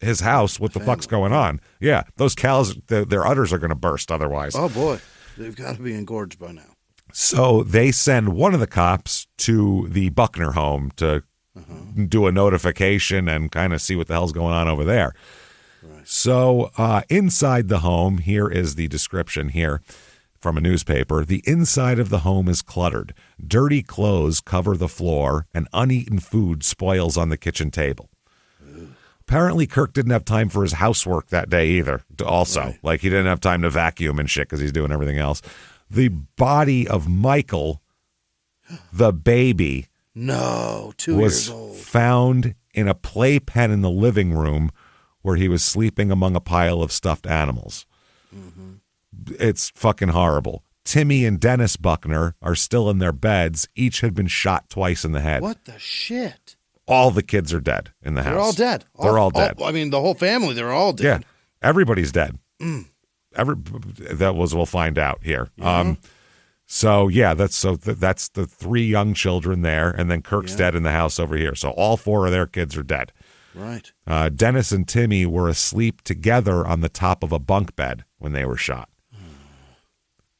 his house what the fuck's going on. Yeah, those cows, their udders are going to burst otherwise. Oh, boy. They've got to be engorged by now. So they send one of the cops to the Buckner home to do a notification and kind of see what the hell's going on over there. Right. So inside the home, here is the description here. from a newspaper, the inside of the home is cluttered. Dirty clothes cover the floor, and uneaten food spoils on the kitchen table. Apparently, Kirk didn't have time for his housework that day either, also. Right. Like, he didn't have time to vacuum and shit because he's doing everything else. The body of Michael, the baby, 2 was years old, found in a playpen in the living room where he was sleeping among a pile of stuffed animals. Mm-hmm. It's fucking horrible. Timmy and Dennis Buckner are still in their beds. Each had been shot twice in the head. What the shit? All the kids are dead in the house. They're all dead. They're all dead. I mean, the whole family, they're all dead. Yeah, everybody's dead. We'll find out here. Yeah. So that's the 3 young children there, and then Kirk's dead in the house over here. So all 4 of their kids are dead. Right. Dennis and Timmy were asleep together on the top of a bunk bed when they were shot.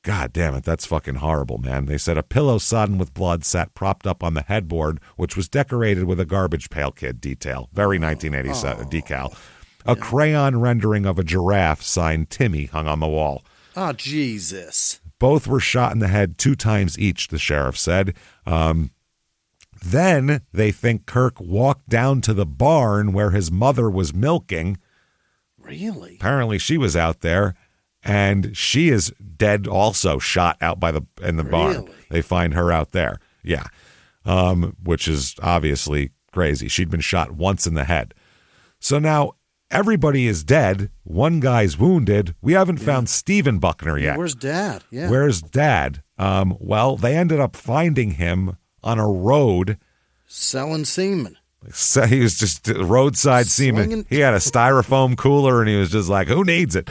God damn it, that's fucking horrible, man. They said a pillow sodden with blood sat propped up on the headboard, which was decorated with a garbage pail kid detail. Very 1987 decal. A crayon rendering of a giraffe signed Timmy hung on the wall. Oh, Jesus. Both were shot in the head 2 times each, the sheriff said. Then they think Kirk walked down to the barn where his mother was milking. Really? Apparently she was out there. And she is dead also, shot out in the barn. They find her out there. Yeah. Which is obviously crazy. She'd been shot once in the head. So now everybody is dead. One guy's wounded. We haven't found Stephen Buckner yet. Where's Dad? Yeah. Where's Dad? Well, they ended up finding him on a road. Selling semen. So he was just roadside semen. He had a styrofoam cooler and he was just like, who needs it?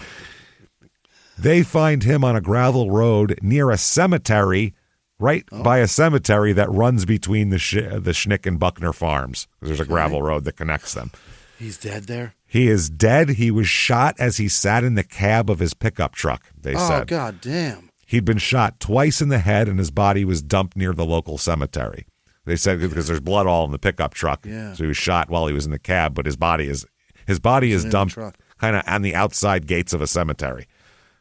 They find him on a gravel road near a cemetery, by a cemetery that runs between the Schnick and Buckner farms. There's a gravel road that connects them. He's dead there? He is dead. He was shot as he sat in the cab of his pickup truck, they said. Oh, God damn. He'd been shot twice in the head, and his body was dumped near the local cemetery. They said because there's blood all in the pickup truck. Yeah. So he was shot while he was in the cab, but his body is dumped kind of on the outside gates of a cemetery.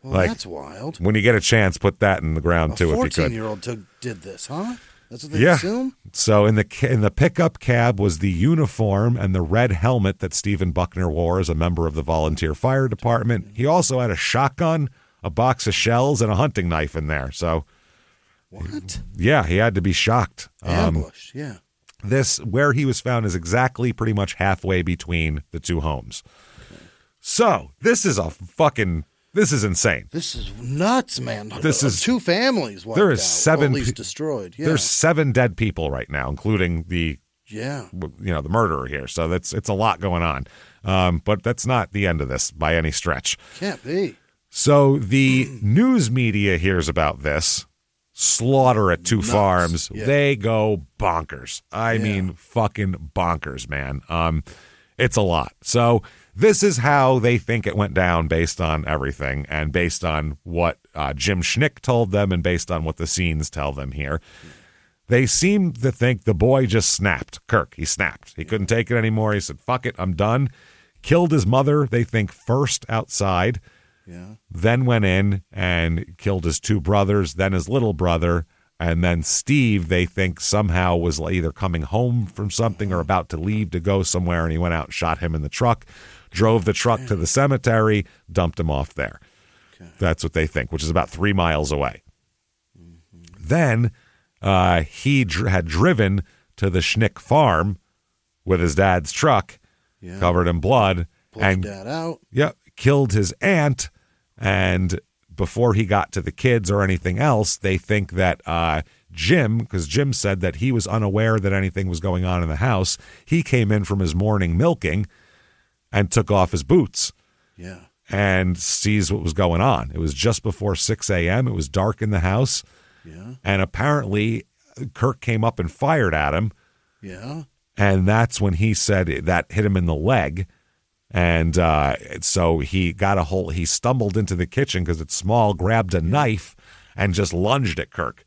Well, that's wild. When you get a chance, put that in the ground, too, if you could. A 14-year-old did this, huh? That's what they assume? So in the pickup cab was the uniform and the red helmet that Stephen Buckner wore as a member of the volunteer fire department. He also had a shotgun, a box of shells, and a hunting knife in there. So, what? Yeah, he had to be shocked. Ambush, yeah. Where he was found is exactly pretty much halfway between the 2 homes. Okay. So this is This is insane. This is nuts, man. This is 2 families wiped there is out, 7 at least destroyed. Yeah. There's 7 dead people right now, including the the murderer here. So it's a lot going on. But that's not the end of this by any stretch. Can't be. So the news media hears about this slaughter at 2 farms. Yeah. They go bonkers. I mean, fucking bonkers, man. It's a lot. So this is how they think it went down based on everything and based on what Jim Schnick told them and based on what the scenes tell them here. They seem to think the boy just snapped. Kirk, he snapped. He couldn't take it anymore. He said, fuck it, I'm done. Killed his mother, they think, first outside. Yeah. Then went in and killed his 2 brothers, then his little brother. And then Steve, they think somehow was either coming home from something or about to leave to go somewhere. And he went out and shot him in the truck, drove the truck to the cemetery, dumped him off there. Okay. That's what they think, which is about 3 miles away. Mm-hmm. Then he had driven to the Schnick farm with his dad's truck, covered in blood. Pulled dad out. Yep, killed his aunt. And before he got to the kids or anything else, they think that Jim, because Jim said that he was unaware that anything was going on in the house, he came in from his morning milking and took off his boots. Yeah. And sees what was going on. It was just before 6 a.m. It was dark in the house. Yeah. And apparently Kirk came up and fired at him. Yeah. And that's when he said that hit him in the leg. And so he he stumbled into the kitchen because it's small, grabbed a knife and just lunged at Kirk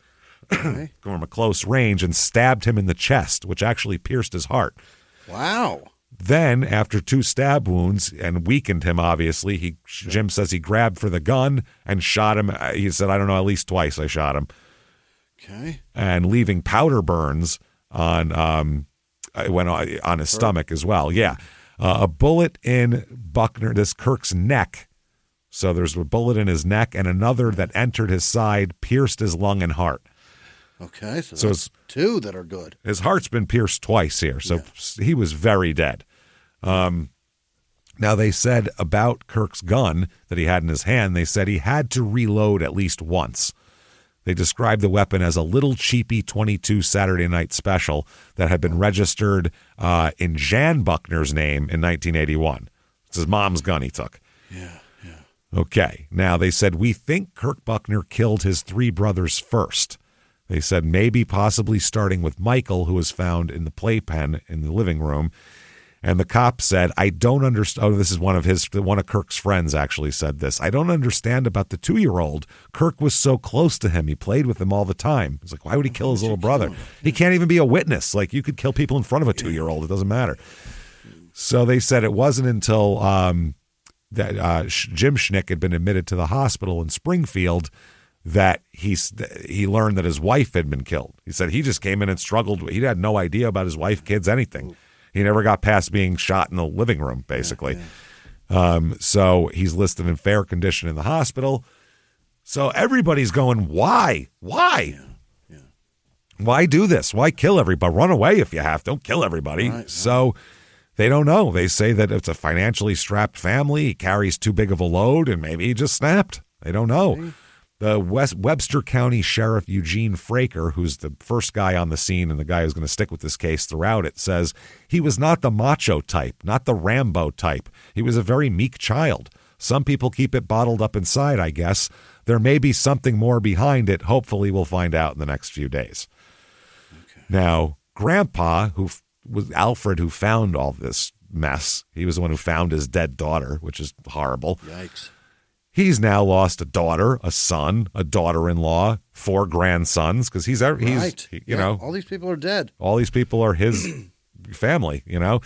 from a close range and stabbed him in the chest, which actually pierced his heart. Wow. Then, after 2 stab wounds and weakened him, obviously, Jim says he grabbed for the gun and shot him. He said, I don't know, at least twice I shot him. Okay. And leaving powder burns on his stomach as well. Yeah. A bullet in Kirk's neck. So there's a bullet in his neck and another that entered his side, pierced his lung and heart. Okay, so that's 2 that are good. His heart's been pierced twice here, so he was very dead. Now, they said about Kirk's gun that he had in his hand, they said he had to reload at least once. They described the weapon as a little cheapy .22 Saturday Night Special that had been registered in Jan Buckner's name in 1981. It's his mom's gun he took. Yeah. Okay. Now, they said, we think Kirk Buckner killed his 3 brothers first. They said maybe possibly starting with Michael, who was found in the playpen in the living room. And the cop said, I don't understand. Oh, this is one of Kirk's friends actually said this. I don't understand about the 2-year-old. Kirk was so close to him. He played with him all the time. It's like, why would he kill his little brother? He can't even be a witness. Like, you could kill people in front of a 2-year-old. It doesn't matter. So they said it wasn't until that Jim Schnick had been admitted to the hospital in Springfield that he learned that his wife had been killed. He said he just came in and struggled. He had no idea about his wife, kids, anything. He never got past being shot in the living room, basically. So he's listed in fair condition in the hospital. So everybody's going, why? Why? Yeah. Why do this? Why kill everybody? Run away if you have to. Don't kill everybody. Right. So they don't know. They say that it's a financially strapped family. He carries too big of a load, and maybe he just snapped. They don't know. Maybe. The Webster County Sheriff Eugene Fraker, who's the first guy on the scene and the guy who's going to stick with this case throughout it, says he was not the macho type, not the Rambo type. He was a very meek child. Some people keep it bottled up inside, I guess. There may be something more behind it. Hopefully we'll find out in the next few days. Okay. Now, Grandpa, who was Alfred, who found all this mess, he was the one who found his dead daughter, which is horrible. Yikes. He's now lost a daughter, a son, a daughter-in-law, 4 grandsons, because he's you know, all these people are dead. All these people are his family, you know.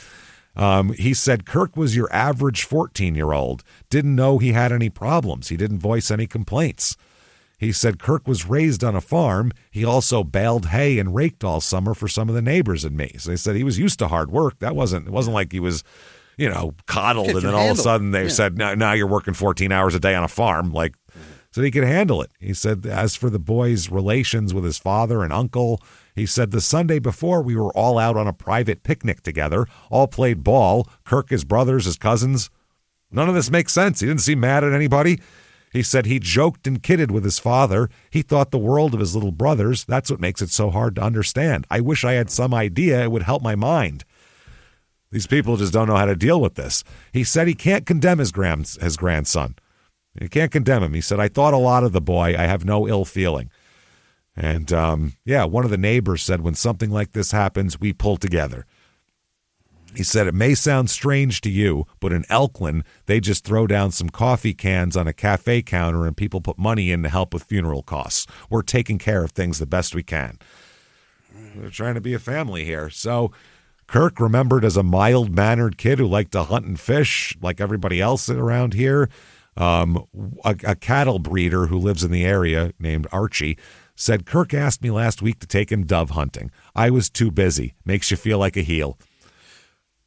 He said Kirk was your average 14-year-old, didn't know he had any problems. He didn't voice any complaints. He said Kirk was raised on a farm. He also baled hay and raked all summer for some of the neighbors and me. So they said he was used to hard work. It wasn't like he was, you know, coddled, and then all of a sudden they said, now you're working 14 hours a day on a farm. So he could handle it. He said, as for the boy's relations with his father and uncle, he said the Sunday before we were all out on a private picnic together, all played ball, Kirk, his brothers, his cousins. None of this makes sense. He didn't seem mad at anybody. He said he joked and kidded with his father. He thought the world of his little brothers. That's what makes it so hard to understand. I wish I had some idea. It would help my mind. These people just don't know how to deal with this. He said he can't condemn his grandson. He can't condemn him. He said, I thought a lot of the boy. I have no ill feeling. And, one of the neighbors said, when something like this happens, we pull together. He said, it may sound strange to you, but in Elkland, they just throw down some coffee cans on a cafe counter and people put money in to help with funeral costs. We're taking care of things the best we can. We're trying to be a family here. So Kirk, remembered as a mild-mannered kid who liked to hunt and fish like everybody else around here. A cattle breeder who lives in the area named Archie said, Kirk asked me last week to take him dove hunting. I was too busy. Makes you feel like a heel.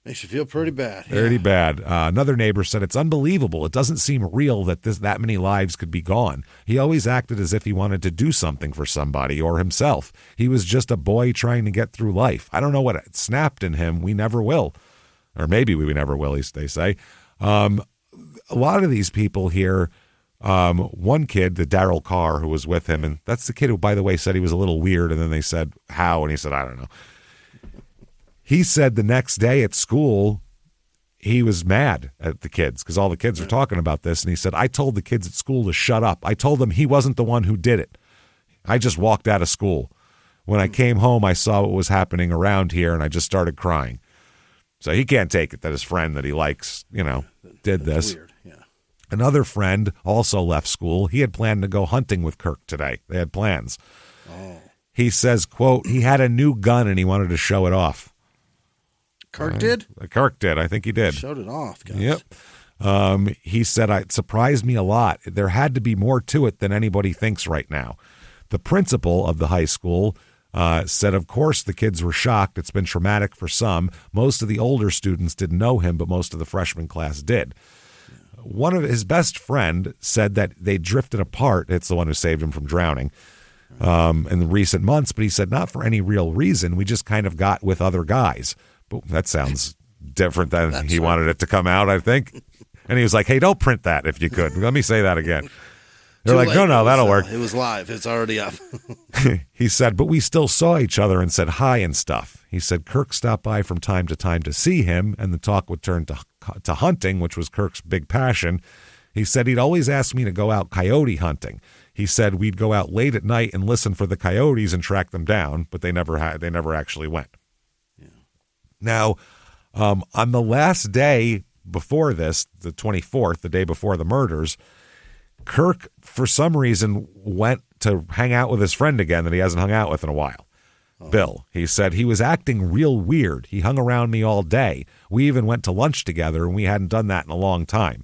Makes you feel pretty bad. Pretty bad. Another neighbor said, it's unbelievable. It doesn't seem real that that many lives could be gone. He always acted as if he wanted to do something for somebody or himself. He was just a boy trying to get through life. I don't know what snapped in him. We never will. Or maybe we never will, they say. A lot of these people here, one kid, the Daryl Carr, who was with him, and that's the kid who, by the way, said he was a little weird, and then they said, how? And he said, I don't know. He said the next day at school, he was mad at the kids because all the kids were talking about this. And he said, I told the kids at school to shut up. I told them he wasn't the one who did it. I just walked out of school. When I came home, I saw what was happening around here, and I just started crying. So he can't take it that his friend that he likes, did this. Weird. Yeah. Another friend also left school. He had planned to go hunting with Kirk today. They had plans. Oh. He says, quote, he had a new gun and he wanted to show it off. Kirk did? Kirk did. I think he did. Showed it off, guys. Yep. He said, it surprised me a lot. There had to be more to it than anybody thinks right now. The principal of the high school said, of course, the kids were shocked. It's been traumatic for some. Most of the older students didn't know him, but most of the freshman class did. One of his best friend said that they drifted apart. It's the one who saved him from drowning in the recent months. But he said, not for any real reason. We just kind of got with other guys. But that sounds different than he wanted it to come out, I think. And he was like, hey, don't print that if you could. Let me say that again. They're like, no, that'll work. It was live. It's already up. He said, but we still saw each other and said hi and stuff. He said Kirk stopped by from time to time to see him, and the talk would turn to hunting, which was Kirk's big passion. He said he'd always ask me to go out coyote hunting. He said we'd go out late at night and listen for the coyotes and track them down, but they never actually went. Yeah. Now, on the last day before this, the 24th, the day before the murders, Kirk, for some reason, went to hang out with his friend again that he hasn't hung out with in a while. Bill. He said he was acting real weird. He hung around me all day. We even went to lunch together, and we hadn't done that in a long time.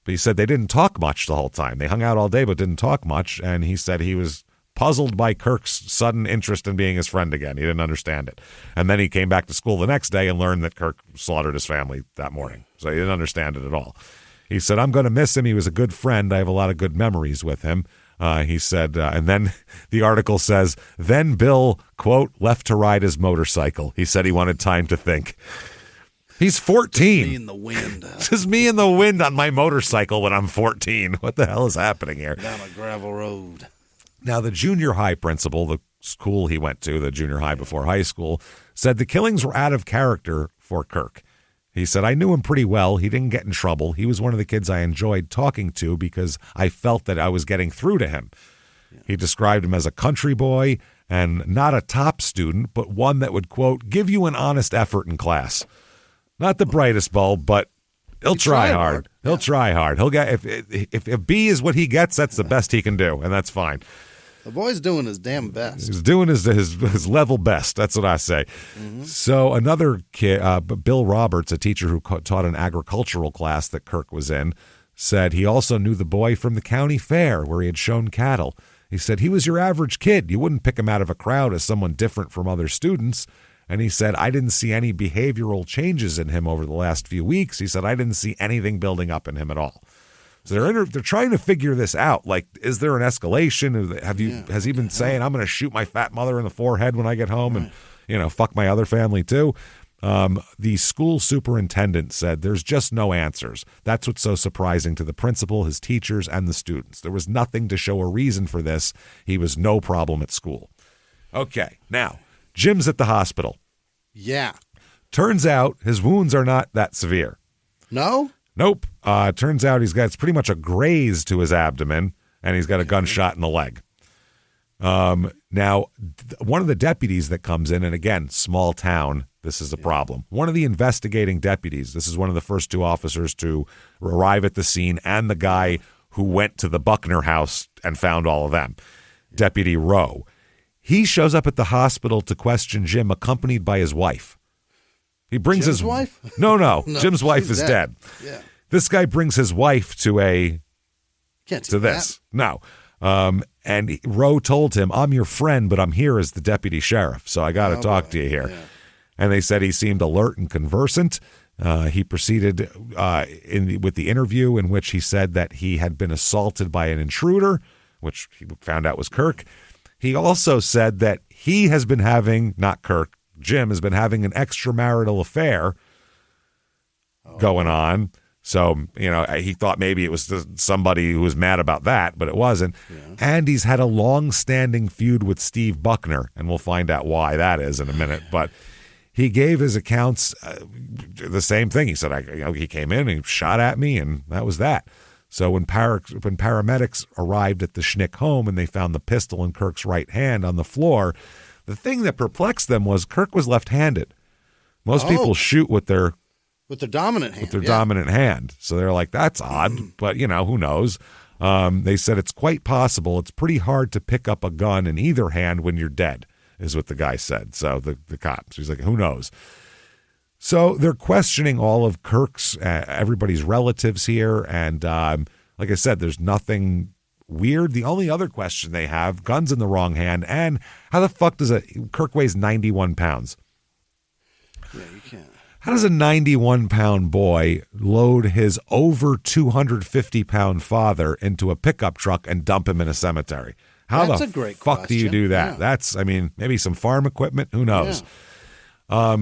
But he said they didn't talk much the whole time. They hung out all day but didn't talk much, and he said he was puzzled by Kirk's sudden interest in being his friend again. He didn't understand it. And then he came back to school the next day and learned that Kirk slaughtered his family that morning. So he didn't understand it at all. He said, I'm going to miss him. He was a good friend. I have a lot of good memories with him. He said, and then the article says, then Bill, quote, left to ride his motorcycle. He said he wanted time to think. He's 14. Just me in the wind. Just me in the wind on my motorcycle when I'm 14. What the hell is happening here? Down a gravel road. Now, the junior high principal, the school he went to, the junior high before high school, said the killings were out of character for Kirk. He said, I knew him pretty well. He didn't get in trouble. He was one of the kids I enjoyed talking to because I felt that I was getting through to him. Yeah. He described him as a country boy and not a top student, but one that would, quote, give you an honest effort in class. Not the brightest bulb, but he'll try hard. He'll try hard. He'll get if B is what he gets, that's the best he can do, and that's fine. The boy's doing his damn best. He's doing his level best. That's what I say. Mm-hmm. So another kid, Bill Roberts, a teacher who taught an agricultural class that Kirk was in, said he also knew the boy from the county fair where he had shown cattle. He said he was your average kid. You wouldn't pick him out of a crowd as someone different from other students. And he said, I didn't see any behavioral changes in him over the last few weeks. He said, I didn't see anything building up in him at all. So they're trying to figure this out. Like, is there an escalation? Has he been saying, I'm going to shoot my fat mother in the forehead when I get home and, fuck my other family too? The school superintendent said there's just no answers. That's what's so surprising to the principal, his teachers, and the students. There was nothing to show a reason for this. He was no problem at school. Okay, now, Jim's at the hospital. Yeah. Turns out his wounds are not that severe. No? Nope. Turns out it's pretty much a graze to his abdomen, and he's got a gunshot in the leg. Now, one of the deputies that comes in, and again, small town, this is a problem. One of the investigating deputies, this is one of the first two officers to arrive at the scene, and the guy who went to the Buckner house and found all of them, Deputy Rowe. He shows up at the hospital to question Jim, accompanied by his wife. He brings Jim's his wife? No, Jim's wife is dead. Yeah. This guy brings his wife to Can't do this. No. And Rowe told him, I'm your friend, but I'm here as the deputy sheriff, so I got to talk to you here. Yeah. And they said he seemed alert and conversant. He proceeded with the interview in which he said that he had been assaulted by an intruder, which he found out was Kirk. He also said that he has been having, not Kirk, Jim has been having an extramarital affair going on. So, he thought maybe it was somebody who was mad about that, but it wasn't. Yeah. And he's had a long-standing feud with Steve Buckner, and we'll find out why that is in a minute. But he gave his accounts the same thing. He said, he came in and he shot at me, and that was that. So when paramedics arrived at the Schnick home and they found the pistol in Kirk's right hand on the floor, the thing that perplexed them was Kirk was left-handed. Most people shoot with their dominant hand. Dominant hand. So they're like, that's odd, but who knows? They said it's quite possible. It's pretty hard to pick up a gun in either hand when you're dead, is what the guy said. So the cops, he's like, who knows? So they're questioning all of Kirk's, everybody's relatives here. And like I said, there's nothing weird. The only other question they have, guns in the wrong hand. And how the fuck does Kirk weighs 91 pounds? Yeah, you can't. How does a 91-pound boy load his over 250-pound father into a pickup truck and dump him in a cemetery? How That's the a great fuck question. do you do that? Yeah. That's, I mean, maybe some farm equipment. Who knows? Yeah.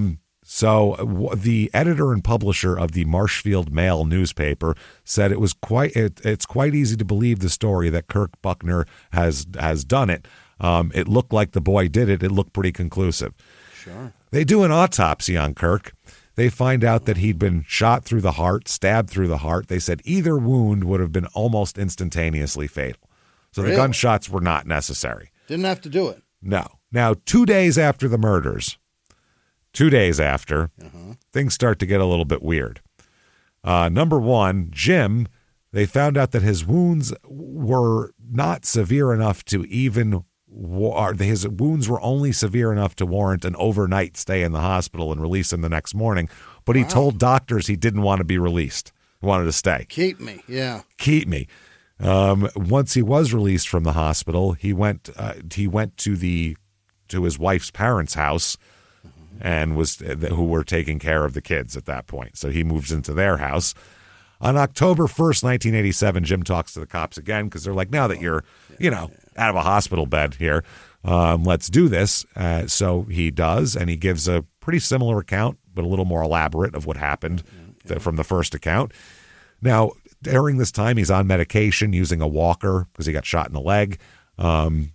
So the editor and publisher of the Marshfield Mail newspaper said it was it's quite easy to believe the story that Kirk Buckner has done it. It looked like the boy did it. It looked pretty conclusive. Sure. They do an autopsy on Kirk. They find out that he'd been shot through the heart, stabbed through the heart. They said either wound would have been almost instantaneously fatal. So Really? the gunshots were not necessary. Didn't have to do it. No. Now, 2 days after the murders, 2 days after, things start to get a little bit weird. Number one, Jim, they found out that his wounds were not severe enough to even his wounds were only severe enough to warrant an overnight stay in the hospital and release him the next morning. But he told doctors he didn't want to be released. He wanted to stay. Keep me. Yeah. Keep me. Once he was released from the hospital, he went to his wife's parents' house and who were taking care of the kids at that point. So he moves into their house. On October 1st, 1987, Jim talks to the cops again because they're like, now that you're, out of a hospital bed here, let's do this. So he does, and he gives a pretty similar account, but a little more elaborate of what happened from the first account. Now, during this time, he's on medication using a walker because he got shot in the leg.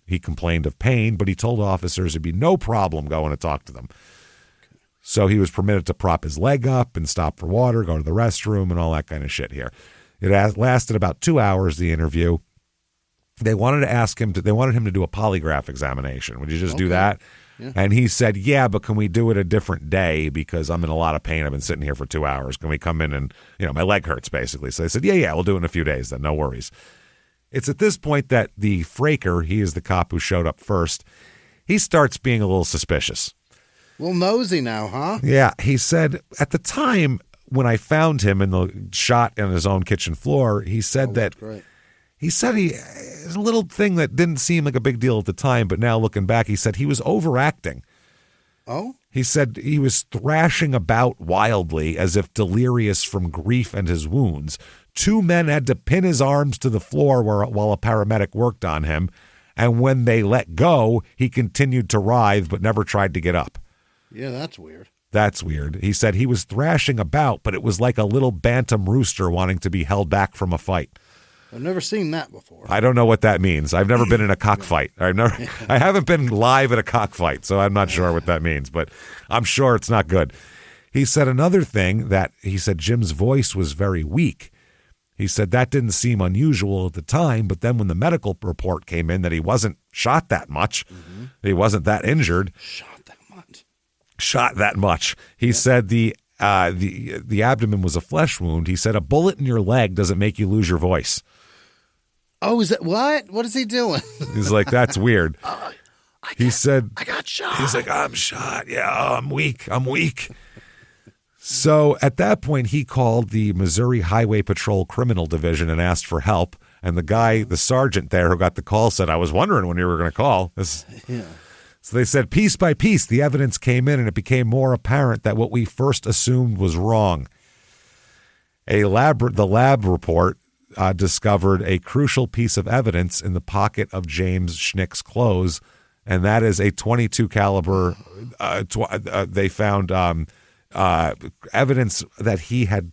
He complained of pain, but he told officers it'd be no problem going to talk to them. So he was permitted to prop his leg up and stop for water, go to the restroom, and all that kind of shit here. It lasted about 2 hours, the interview. They wanted him to do a polygraph examination. Would you just do that? Yeah. And he said, yeah, but can we do it a different day because I'm in a lot of pain. I've been sitting here for 2 hours. Can we come in and, my leg hurts basically. So they said, yeah, we'll do it in a few days then. No worries. It's at this point that the Fraker, he is the cop who showed up first, he starts being a little suspicious. A little nosy now, huh? Yeah. He said at the time when I found him in the shot on his own kitchen floor, he said that great. He said it's a little thing that didn't seem like a big deal at the time, but now looking back, he said he was overacting. Oh? He said he was thrashing about wildly as if delirious from grief and his wounds. 2 men had to pin his arms to the floor while a paramedic worked on him, and when they let go, he continued to writhe but never tried to get up. Yeah, that's weird. That's weird. He said he was thrashing about, but it was like a little bantam rooster wanting to be held back from a fight. I've never seen that before. I don't know what that means. I've never been in a cockfight. I haven't been live at a cockfight, so I'm not sure what that means, but I'm sure it's not good. He said another thing that he said Jim's voice was very weak. He said that didn't seem unusual at the time, but then when the medical report came in that he wasn't shot that much, he wasn't that injured. Shot that much. He said the abdomen was a flesh wound. He said a bullet in your leg doesn't make you lose your voice. Oh, is that what? What is he doing? He's like, that's weird. He said, I got shot. He's like, I'm shot. Yeah, I'm weak. So at that point, he called the Missouri Highway Patrol Criminal Division and asked for help. And the sergeant there who got the call said, I was wondering when you were going to call. So they said, piece by piece, the evidence came in and it became more apparent that what we first assumed was wrong. The lab report discovered a crucial piece of evidence in the pocket of James Schnick's clothes, and that is a .22 caliber. They found evidence that he had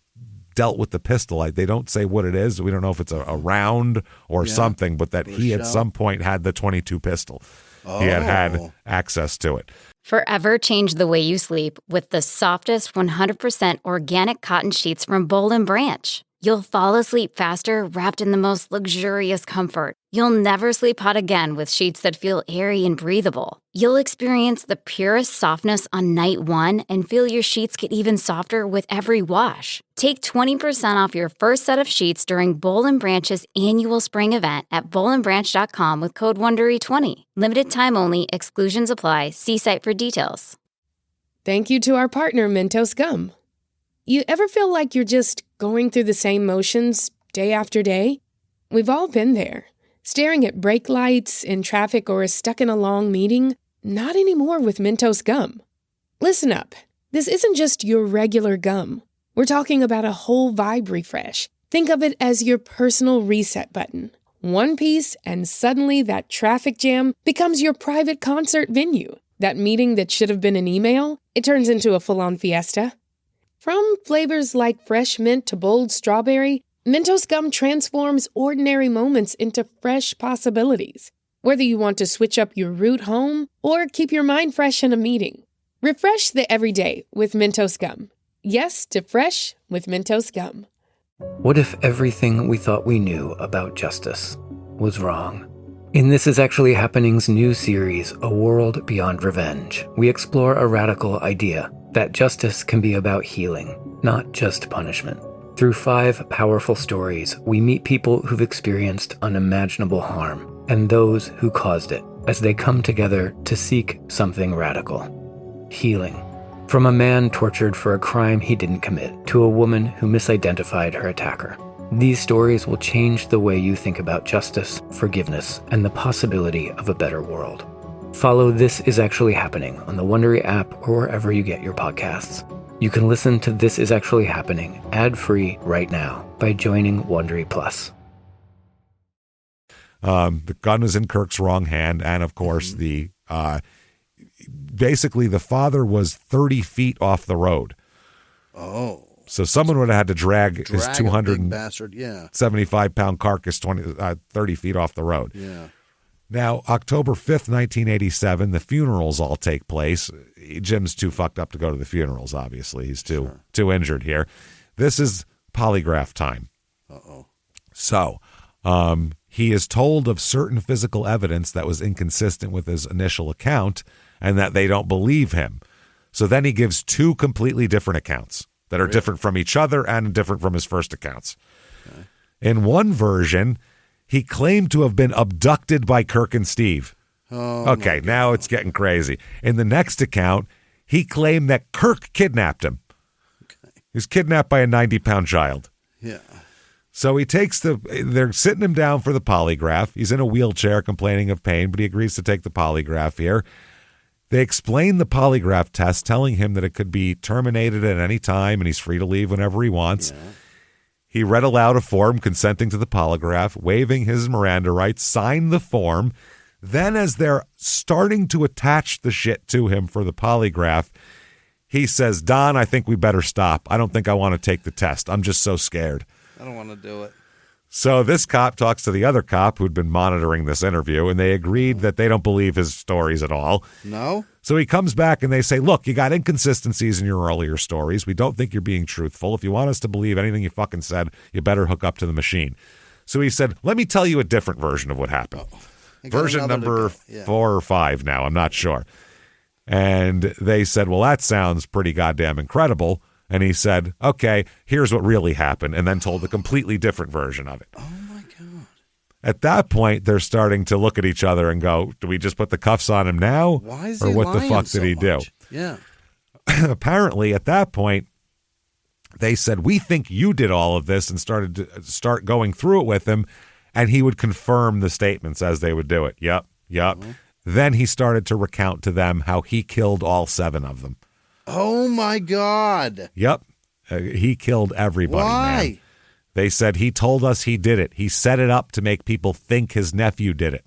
dealt with the pistol. They don't say what it is. We don't know if it's a round or something, but that he at some point had the .22 pistol. He had access to it. Forever change the way you sleep with the softest 100% organic cotton sheets from Boll & Branch. You'll fall asleep faster wrapped in the most luxurious comfort. You'll never sleep hot again with sheets that feel airy and breathable. You'll experience the purest softness on night one and feel your sheets get even softer with every wash. Take 20% off your first set of sheets during Boll & Branch's annual spring event at bollandbranch.com with code WONDERY20. Limited time only. Exclusions apply. See site for details. Thank you to our partner, Mentos Gum. You ever feel like you're just going through the same motions day after day? We've all been there. Staring at brake lights, in traffic, or stuck in a long meeting. Not anymore with Mentos Gum. Listen up. This isn't just your regular gum. We're talking about a whole vibe refresh. Think of it as your personal reset button. One piece, and suddenly that traffic jam becomes your private concert venue. That meeting that should have been an email, it turns into a full-on fiesta. From flavors like fresh mint to bold strawberry, Mentos Gum transforms ordinary moments into fresh possibilities. Whether you want to switch up your route home or keep your mind fresh in a meeting, refresh the everyday with Mentos Gum. Yes to fresh with Mentos Gum. What if everything we thought we knew about justice was wrong? In This Is Actually Happening's new series, A World Beyond Revenge, we explore a radical idea that justice can be about healing, not just punishment. Through 5 powerful stories, we meet people who've experienced unimaginable harm and those who caused it as they come together to seek something radical. Healing. From a man tortured for a crime he didn't commit to a woman who misidentified her attacker. These stories will change the way you think about justice, forgiveness, and the possibility of a better world. Follow This Is Actually Happening on the Wondery app or wherever you get your podcasts. You can listen to This Is Actually Happening ad-free right now by joining Wondery Plus. The gun is in Kirk's wrong hand, and of course basically the father was 30 feet off the road. Oh. So someone would have had to drag his a 275-pound carcass 30 feet off the road. Yeah. Now, October 5th, 1987, the funerals all take place. Jim's too fucked up to go to the funerals, obviously. He's too injured here. This is polygraph time. Uh-oh. So he is told of certain physical evidence that was inconsistent with his initial account and that they don't believe him. So then he gives 2 completely different accounts that are different from each other and different from his first accounts. Okay. In one version, he claimed to have been abducted by Kirk and Steve. Oh, okay, now it's getting crazy. In the next account, he claimed that Kirk kidnapped him. Okay. He was kidnapped by a 90-pound child. Yeah. So they're sitting him down for the polygraph. He's in a wheelchair complaining of pain, but he agrees to take the polygraph here. They explain the polygraph test, telling him that it could be terminated at any time and he's free to leave whenever he wants. Yeah. He read aloud a form consenting to the polygraph, waiving his Miranda rights, signed the form. Then as they're starting to attach the shit to him for the polygraph, he says, "Don, I think we better stop. I don't think I want to take the test. I'm just so scared. I don't want to do it." So this cop talks to the other cop who'd been monitoring this interview, and they agreed that they don't believe his stories at all. No? So he comes back and they say, "Look, you got inconsistencies in your earlier stories. We don't think you're being truthful. If you want us to believe anything you fucking said, you better hook up to the machine." So he said, "Let me tell you a different version of what happened." Version number 4 or 5 now, I'm not sure. And they said, "Well, that sounds pretty goddamn incredible." And he said, "Okay, here's what really happened," and then told a completely different version of it. Oh, my God. At that point, they're starting to look at each other and go, "Do we just put the cuffs on him now? Why is or he what the lying fuck so did he much? do?" Yeah. Apparently, at that point, they said, "We think you did all of this," and started to start going through it with him, and he would confirm the statements as they would do it. Yep. Mm-hmm. Then he started to recount to them how he killed all 7 of them. Oh, my God. Yep. He killed everybody. Why? Man. They said he told us he did it. He set it up to make people think his nephew did it.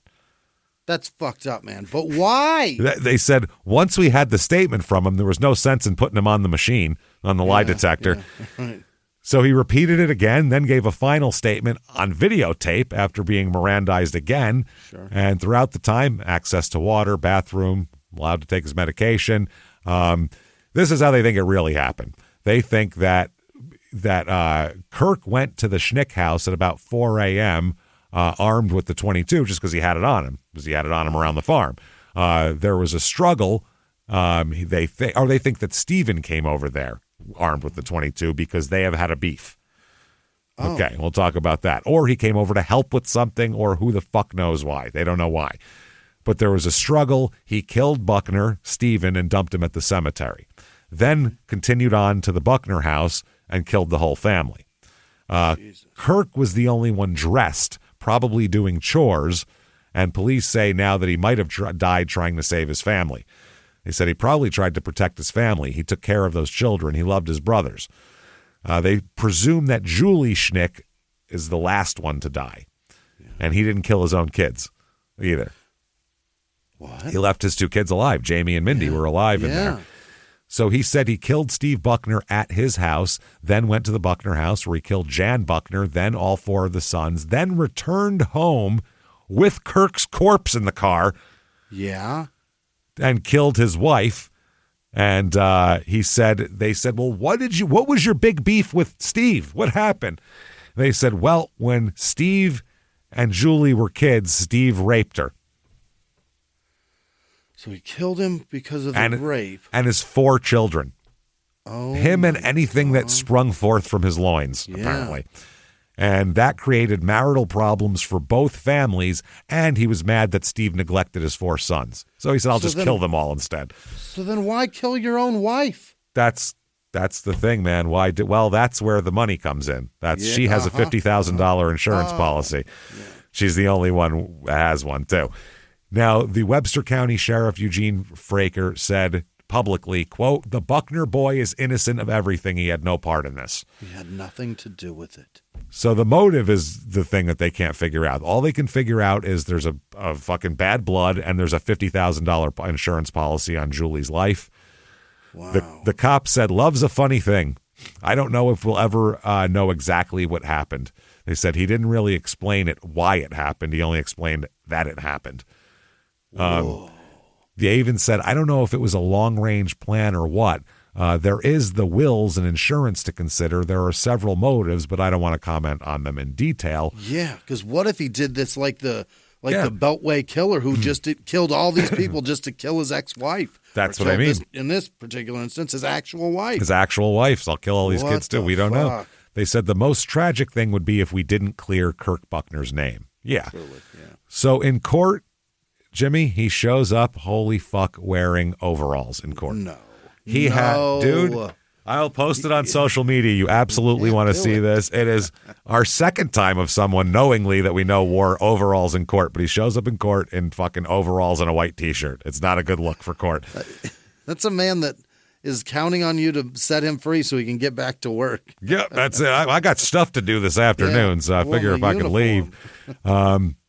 That's fucked up, man. But why? They said once we had the statement from him, there was no sense in putting him on the machine, on the lie detector. Yeah. Right. So he repeated it again, then gave a final statement on videotape after being Mirandized again. Sure. And throughout the time, access to water, bathroom, allowed to take his medication. This is how they think it really happened. They think that Kirk went to the Schnick house at about 4 a.m. Armed with the .22 just because he had it on him, around the farm. There was a struggle. They think that Stephen came over there armed with the .22 because they have had a beef. Oh. Okay, we'll talk about that. Or he came over to help with something, or who the fuck knows why. They don't know why. But there was a struggle. He killed Buckner, Stephen, and dumped him at the cemetery. then continued on to the Buckner house and killed the whole family. Kirk was the only one dressed, probably doing chores, and police say now that he might have died trying to save his family. They said he probably tried to protect his family. He took care of those children. He loved his brothers. They presume that Julie Schnick is the last one to die, and he didn't kill his own kids either. What? He left his 2 kids alive. Jamie and Mindy were alive in there. So he said he killed Steve Buckner at his house, then went to the Buckner house where he killed Jan Buckner, then all 4 of the sons, then returned home with Kirk's corpse in the car. Yeah. And killed his wife. And they said, well, what was your big beef with Steve? What happened? They said, well, when Steve and Julie were kids, Steve raped her. So he killed him because of the rape. And his 4 children. Oh, him and anything that sprung forth from his loins, apparently. And that created marital problems for both families, and he was mad that Steve neglected his 4 sons. So he said, I'll just kill them all instead. So then why kill your own wife? That's the thing, man. Well, that's where the money comes in. She has a $50,000 insurance policy. Yeah. She's the only one who has one, too. Now, the Webster County Sheriff Eugene Fraker said publicly, quote, the Buckner boy is innocent of everything. He had no part in this. He had nothing to do with it. So the motive is the thing that they can't figure out. All they can figure out is there's a fucking bad blood and there's a $50,000 insurance policy on Julie's life. Wow. The cop said, love's a funny thing. I don't know if we'll ever know exactly what happened. They said he didn't really explain why it happened. He only explained that it happened. They even said, I don't know if it was a long-range plan or what. There is the wills and insurance to consider. There are several motives, but I don't want to comment on them in detail. Yeah, because what if he did this like the Beltway killer who just killed all these people just to kill his ex-wife? That's what I mean. In this particular instance, his actual wife. His actual wife. So I'll kill all these kids too. We don't know. They said the most tragic thing would be if we didn't clear Kirk Buckner's name. Yeah. Truly, yeah. So in court, Jimmy, he shows up, holy fuck, wearing overalls in court. No. Dude, I'll post it on social media. You absolutely want to see this. It is our second time of someone knowingly that we know wore overalls in court, but he shows up in court in fucking overalls and a white T-shirt. It's not a good look for court. That's a man that is counting on you to set him free so he can get back to work. Yeah, that's it. I got stuff to do this afternoon, so I figure if I can leave.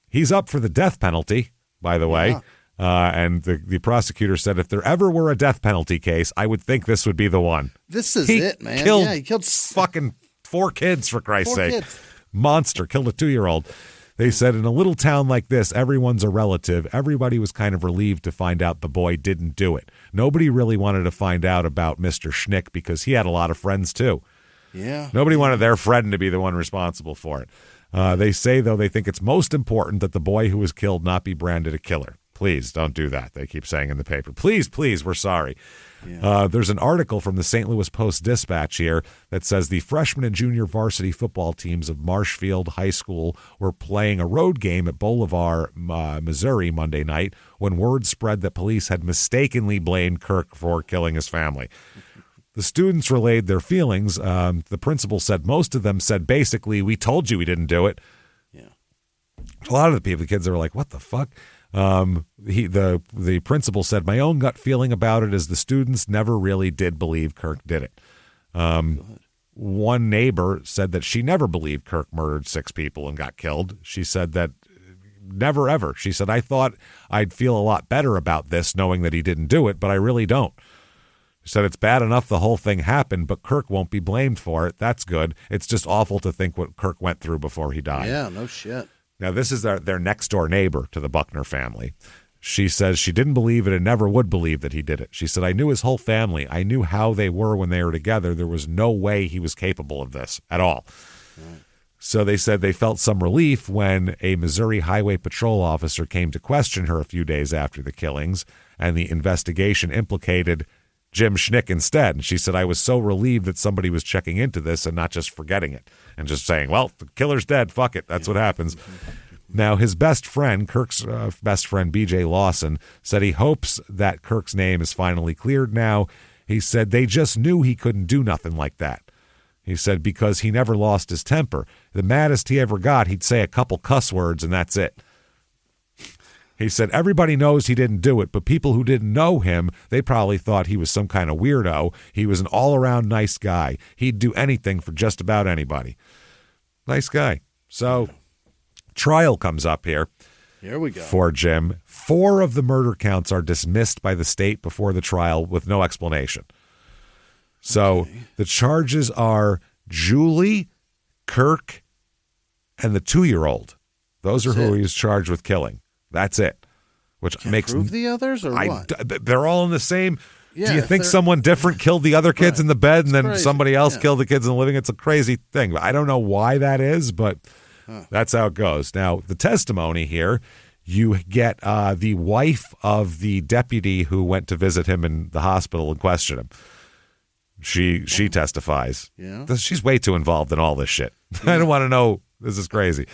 He's up for the death penalty, by the way. And the prosecutor said if there ever were a death penalty case, I would think this would be the one. This is it, man. He killed fucking 4 kids, for Christ's sake. Monster. Killed a 2-year-old. They said in a little town like this, everyone's a relative. Everybody was kind of relieved to find out the boy didn't do it. Nobody really wanted to find out about Mr. Schnick because he had a lot of friends, too. Yeah. Nobody wanted their friend to be the one responsible for it. They say, though, they think it's most important that the boy who was killed not be branded a killer. Please don't do that. They keep saying in the paper, please, we're sorry. Yeah. There's an article from the St. Louis Post-Dispatch here that says the freshman and junior varsity football teams of Marshfield High School were playing a road game at Bolivar, Missouri Monday night when word spread that police had mistakenly blamed Kirk for killing his family. The students relayed their feelings. The principal said most of them said basically, we told you we didn't do it. Yeah. A lot of the kids are like, what the fuck? The principal said, my own gut feeling about it is the students never really did believe Kirk did it. One neighbor said that she never believed Kirk murdered 6 people and got killed. She said that never, ever. She said, I thought I'd feel a lot better about this knowing that he didn't do it, but I really don't. She said, it's bad enough the whole thing happened, but Kirk won't be blamed for it. That's good. It's just awful to think what Kirk went through before he died. Yeah, no shit. Now, this is their next-door neighbor to the Buckner family. She says she didn't believe it and never would believe that he did it. She said, I knew his whole family. I knew how they were when they were together. There was no way he was capable of this at all. Right. So they said they felt some relief when a Missouri Highway Patrol officer came to question her a few days after the killings, and the investigation implicated Jim Schnick instead. And she said, I was so relieved that somebody was checking into this and not just forgetting it and just saying, well, the killer's dead. Fuck it. That's what happens. Now, his best friend, Kirk's best friend, B.J. Lawson, said he hopes that Kirk's name is finally cleared now. He said they just knew he couldn't do nothing like that. He said because he never lost his temper. The maddest he ever got, he'd say a couple cuss words and that's it. He said everybody knows he didn't do it, but people who didn't know him, they probably thought he was some kind of weirdo. He was an all-around nice guy. He'd do anything for just about anybody. Nice guy. So trial comes up here. Here we go. For Jim. 4 of the murder counts are dismissed by the state before the trial with no explanation. So the charges are Julie, Kirk, and the 2-year-old. Those are who he was charged with killing. That's it. Which Can't makes prove the others or what? They're all in the same. Yeah, do you think someone different killed the other kids in the bed and then crazy. somebody else killed the kids in the living? It's a crazy thing. I don't know why that is, but that's how it goes. Now, the testimony here, you get the wife of the deputy who went to visit him in the hospital and question him. She testifies. Yeah. She's way too involved in all this shit. I don't want to know. This is crazy.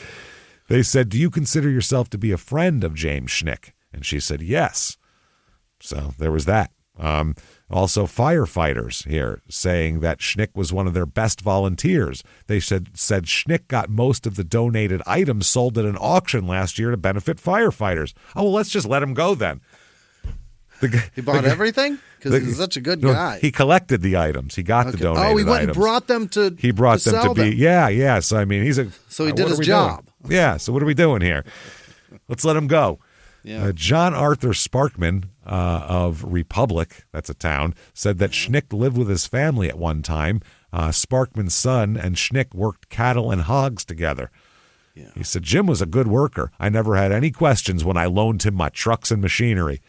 They said, do you consider yourself to be a friend of James Schnick? And she said, yes. So there was that. Also, firefighters here saying that Schnick was one of their best volunteers. They said Schnick got most of the donated items sold at an auction last year to benefit firefighters. Oh, well, let's just let him go then. He bought everything? Because he's such a good guy. He collected the items. He got the donated items. Oh, he went and brought them to He brought to them sell to be. them. Yeah. So, I mean, he's a. So he did what his are we job. doing? Yeah. So what are we doing here? Let's let him go. Yeah. John Arthur Sparkman of Republic, that's a town, said that Schnick lived with his family at one time. Sparkman's son and Schnick worked cattle and hogs together. Yeah. He said, Jim was a good worker. I never had any questions when I loaned him my trucks and machinery.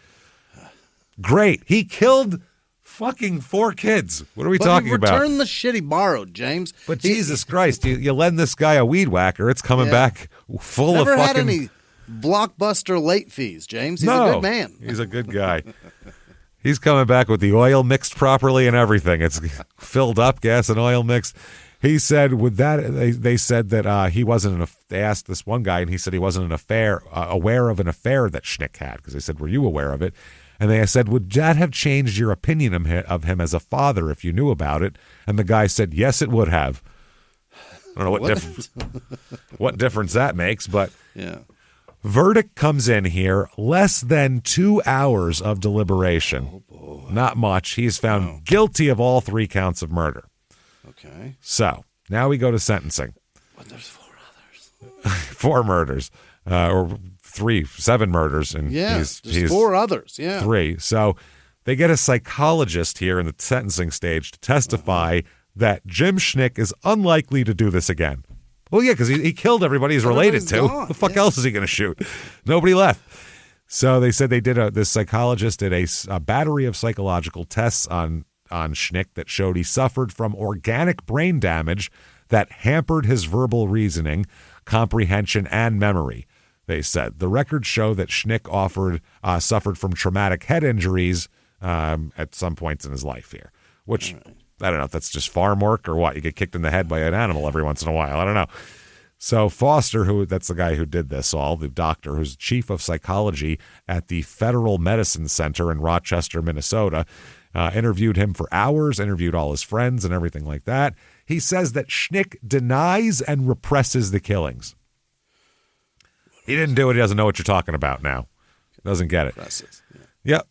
Great. He killed fucking 4 kids. What are we talking about? Return the shit he borrowed, James. But Jesus Christ, you lend this guy a weed whacker, it's coming back full Never of fucking... had any blockbuster late fees, James. He's a good man. He's a good guy. He's coming back with the oil mixed properly and everything. It's filled up, gas and oil mixed. He said with that, they said that he wasn't they asked this one guy, and he said he wasn't aware of an affair that Schnick had, because they said, were you aware of it? And they said, would that have changed your opinion of him as a father if you knew about it? And the guy said, yes, it would have. I don't know what difference that makes, but yeah. Verdict comes in here, less than 2 hours of deliberation. Oh, boy. Not much. He's found guilty of all 3 counts of murder. Okay. So now we go to sentencing. But there's 4 others. 4 murders, or 7 murders. And he's 4 others. Yeah. 3. So they get a psychologist here in the sentencing stage to testify that Jim Schnick is unlikely to do this again. Well, yeah, because he killed everybody he's related to. Gone. The fuck else is he going to shoot? Nobody left. So they said this psychologist did a battery of psychological tests on Schnick that showed he suffered from organic brain damage that hampered his verbal reasoning, comprehension, and memory. They said the records show that Schnick suffered from traumatic head injuries at some points in his life here, which I don't know if that's just farm work or what. You get kicked in the head by an animal every once in a while. I don't know. So Foster, that's the guy who did this all, the doctor who's chief of psychology at the Federal Medicine Center in Rochester, Minnesota, interviewed him for hours, interviewed all his friends and everything like that. He says that Schnick denies and represses the killings. He didn't do it. He doesn't know what you're talking about now. Doesn't get it. Yep.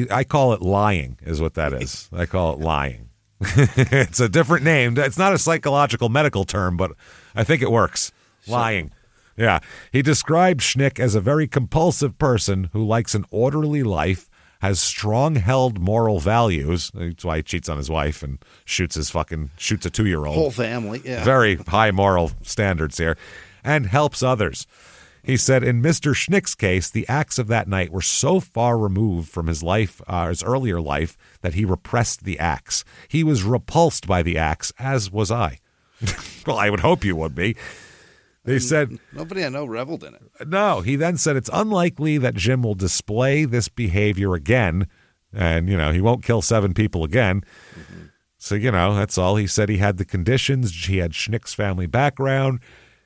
I call it lying is what that is. I call it lying. It's a different name. It's not a psychological medical term, but I think it works. Lying. Yeah. He described Schnick as a very compulsive person who likes an orderly life, has strong-held moral values. That's why he cheats on his wife and shoots a 2-year-old. Whole family, yeah. Very high moral standards here. And helps others. He said in Mr. Schnick's case, the acts of that night were so far removed from his life, his earlier life, that he repressed the acts. He was repulsed by the acts, as was I. Well, I would hope you would be. They said... Nobody I know reveled in it. No. He then said it's unlikely that Jim will display this behavior again, and, he won't kill 7 people again. Mm-hmm. So, that's all. He said he had the conditions. He had Schnick's family background.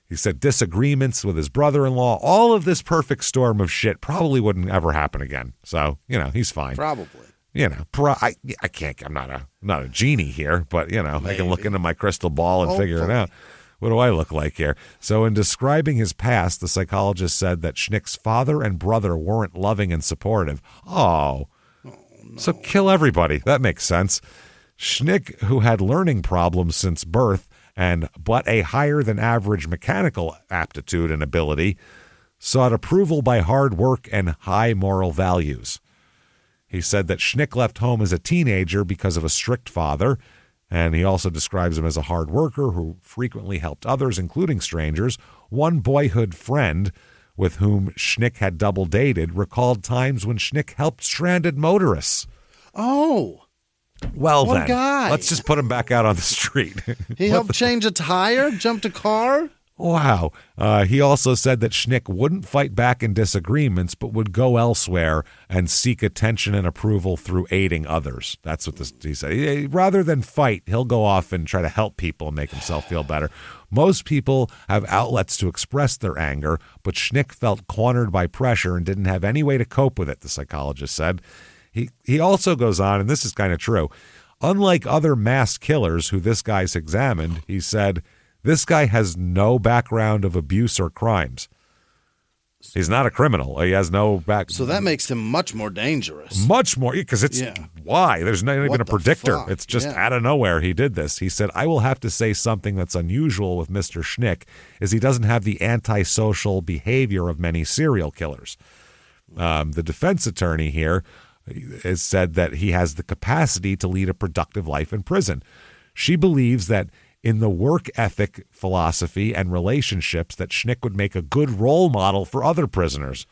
He said disagreements with his brother-in-law. All of this perfect storm of shit probably wouldn't ever happen again. So, he's fine. Probably. You know, I can't. I'm not a genie here, but you know, I can look into my crystal ball and figure it out. What do I look like here? So in describing his past, the psychologist said that Schnick's father and brother weren't loving and supportive. Oh no. So kill everybody. That makes sense. Schnick, who had learning problems since birth but a higher than average mechanical aptitude and ability, sought approval by hard work and high moral values. He said that Schnick left home as a teenager because of a strict father, and he also describes him as a hard worker who frequently helped others, including strangers. One boyhood friend with whom Schnick had double dated recalled times when Schnick helped stranded motorists. Oh. Well, what then, a guy. Let's just put him back out on the street. He helped change a tire, jumped a car. Wow. He also said that Schnick wouldn't fight back in disagreements, but would go elsewhere and seek attention and approval through aiding others. That's what he said. Rather than fight, he'll go off and try to help people and make himself feel better. Most people have outlets to express their anger, but Schnick felt cornered by pressure and didn't have any way to cope with it, the psychologist said. He also goes on, and this is kind of true, unlike other mass killers who this guy's examined, he said, this guy has no background of abuse or crimes. He's not a criminal. He has no back. So that makes him much more dangerous. Much more, because it's why? There's not even a predictor. Fuck? It's just out of nowhere he did this. He said, I will have to say something that's unusual with Mr. Schnick is he doesn't have the antisocial behavior of many serial killers. The defense attorney here has said that he has the capacity to lead a productive life in prison. She believes that in the work ethic, philosophy, and relationships that Schnick would make a good role model for other prisoners.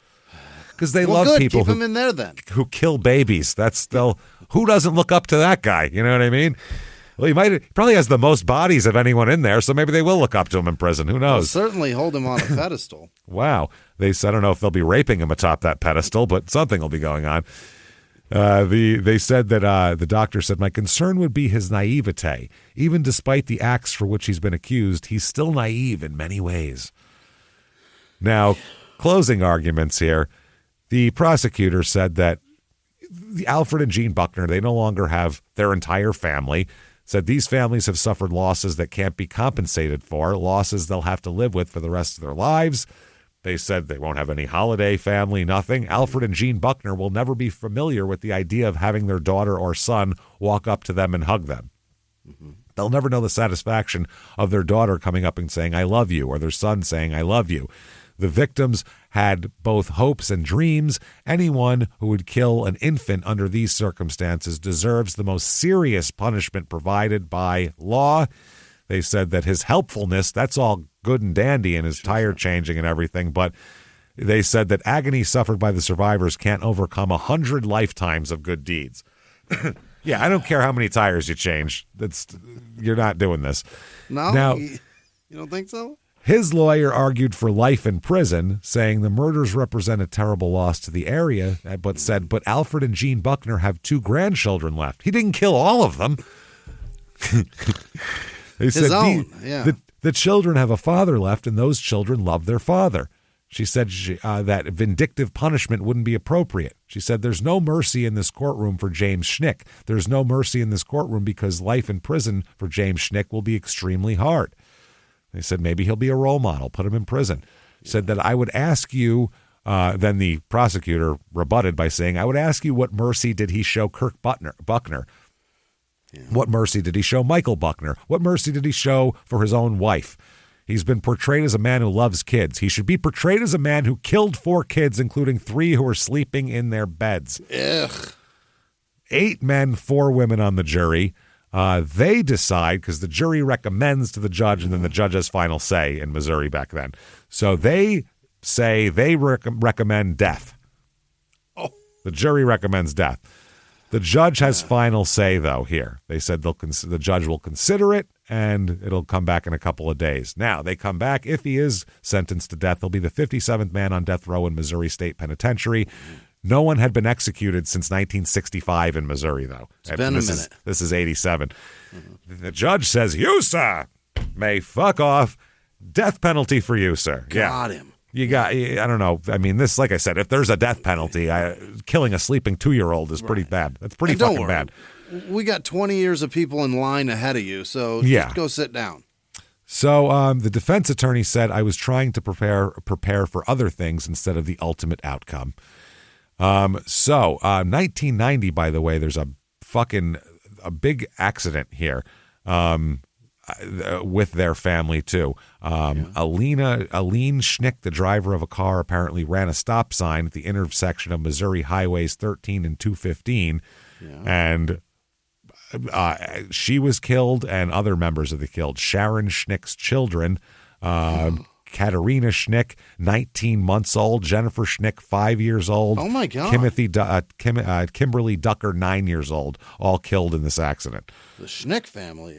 Because they love people Keep him in there, then. Who kill babies. Who doesn't look up to that guy? You know what I mean? Well, he probably has the most bodies of anyone in there, so maybe they will look up to him in prison. Who knows? Well, certainly hold him on a pedestal. Wow. I don't know if they'll be raping him atop that pedestal, but something will be going on. They said that the doctor said, my concern would be his naivete. Even despite the acts for which he's been accused, he's still naive in many ways. Now, closing arguments here. The prosecutor said that Alfred and Jean Buckner, they no longer have their entire family. Said these families have suffered losses that can't be compensated for, losses they'll have to live with for the rest of their lives. They said they won't have any holiday family, nothing. Alfred and Jean Buckner will never be familiar with the idea of having their daughter or son walk up to them and hug them. Mm-hmm. They'll never know the satisfaction of their daughter coming up and saying, I love you, or their son saying, I love you. The victims had both hopes and dreams. Anyone who would kill an infant under these circumstances deserves the most serious punishment provided by law. They said that his helpfulness, that's all good and dandy, and his tire changing and everything, but they said that agony suffered by the survivors can't overcome 100 lifetimes of good deeds. Yeah, I don't care how many tires you change. You're not doing this. No? Now, you don't think so? His lawyer argued for life in prison, saying the murders represent a terrible loss to the area, but said, but Alfred and Jean Buckner have 2 grandchildren left. He didn't kill all of them. They said the children have a father left, and those children love their father. She said that vindictive punishment wouldn't be appropriate. She said there's no mercy in this courtroom for James Schnick. There's no mercy in this courtroom because life in prison for James Schnick will be extremely hard. They said maybe he'll be a role model, put him in prison. Said that I would ask you, then the prosecutor rebutted by saying, I would ask you what mercy did he show Kirk Buckner? Yeah. What mercy did he show Michael Buckner? What mercy did he show for his own wife? He's been portrayed as a man who loves kids. He should be portrayed as a man who killed 4 kids, including 3 who were sleeping in their beds. Ugh. 8 men, 4 women on the jury. They decide, because the jury recommends to the judge, and then the judge has final say in Missouri back then. So they say they recommend death. Oh. The jury recommends death. The judge has final say, though, here. They said the judge will consider it, and it'll come back in a couple of days. Now, they come back. If he is sentenced to death, he'll be the 57th man on death row in Missouri State Penitentiary. No one had been executed since 1965 in Missouri, though. It's been a minute. This is 87. Mm-hmm. The judge says, you, sir, may fuck off. Death penalty for you, sir. Got him. I don't know. I mean, this, like I said, if there's a death penalty, killing a sleeping 2-year-old is pretty bad. That's pretty fucking bad. We got 20 years of people in line ahead of you, so just go sit down. So the defense attorney said, I was trying to prepare for other things instead of the ultimate outcome. 1990, by the way, there's a big accident here with their family, too. Aline Schnick, the driver of a car, apparently ran a stop sign at the intersection of Missouri Highways 13 and 215, and she was killed, and other members of the killed. Sharon Schnick's children, Katerina Schnick, 19 months old. Jennifer Schnick, 5 years old. Oh, my God. Kimberly Ducker, 9 years old, all killed in this accident. The Schnick family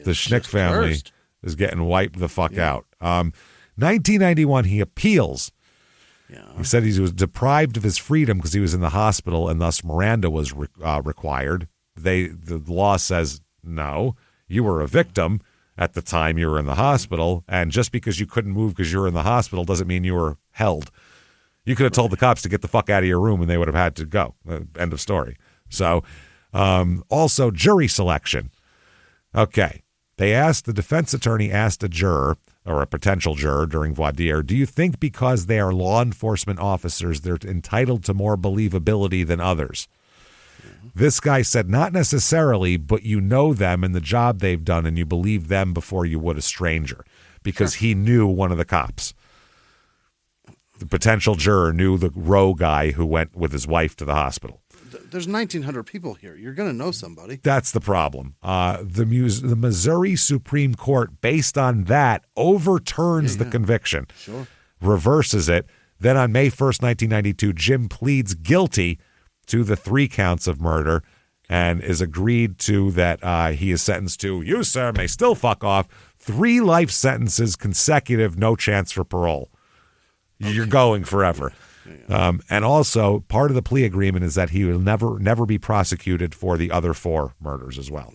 is getting wiped the fuck out. 1991, he appeals. Yeah. He said he was deprived of his freedom because he was in the hospital, and thus Miranda was required. The law says, no, you were a victim at the time you were in the hospital, and just because you couldn't move because you were in the hospital doesn't mean you were held. You could have told the cops to get the fuck out of your room, and they would have had to go. End of story. So, also jury selection. Okay. The defense attorney asked a juror, or a potential juror during voir dire, do you think because they are law enforcement officers, they're entitled to more believability than others? This guy said, not necessarily, but you know them and the job they've done, and you believe them before you would a stranger, because he knew one of the cops. The potential juror knew the row guy who went with his wife to the hospital. There's 1,900 people here. You're going to know somebody. That's the problem. The Missouri Supreme Court, based on that, overturns the conviction, reverses it. Then on May 1st, 1992, Jim pleads guilty to the 3 counts of murder and is agreed to that he is sentenced to, you, sir, may still fuck off, 3 life sentences consecutive, no chance for parole. Okay. You're going forever. And also, part of the plea agreement is that he will never be prosecuted for the other 4 murders as well.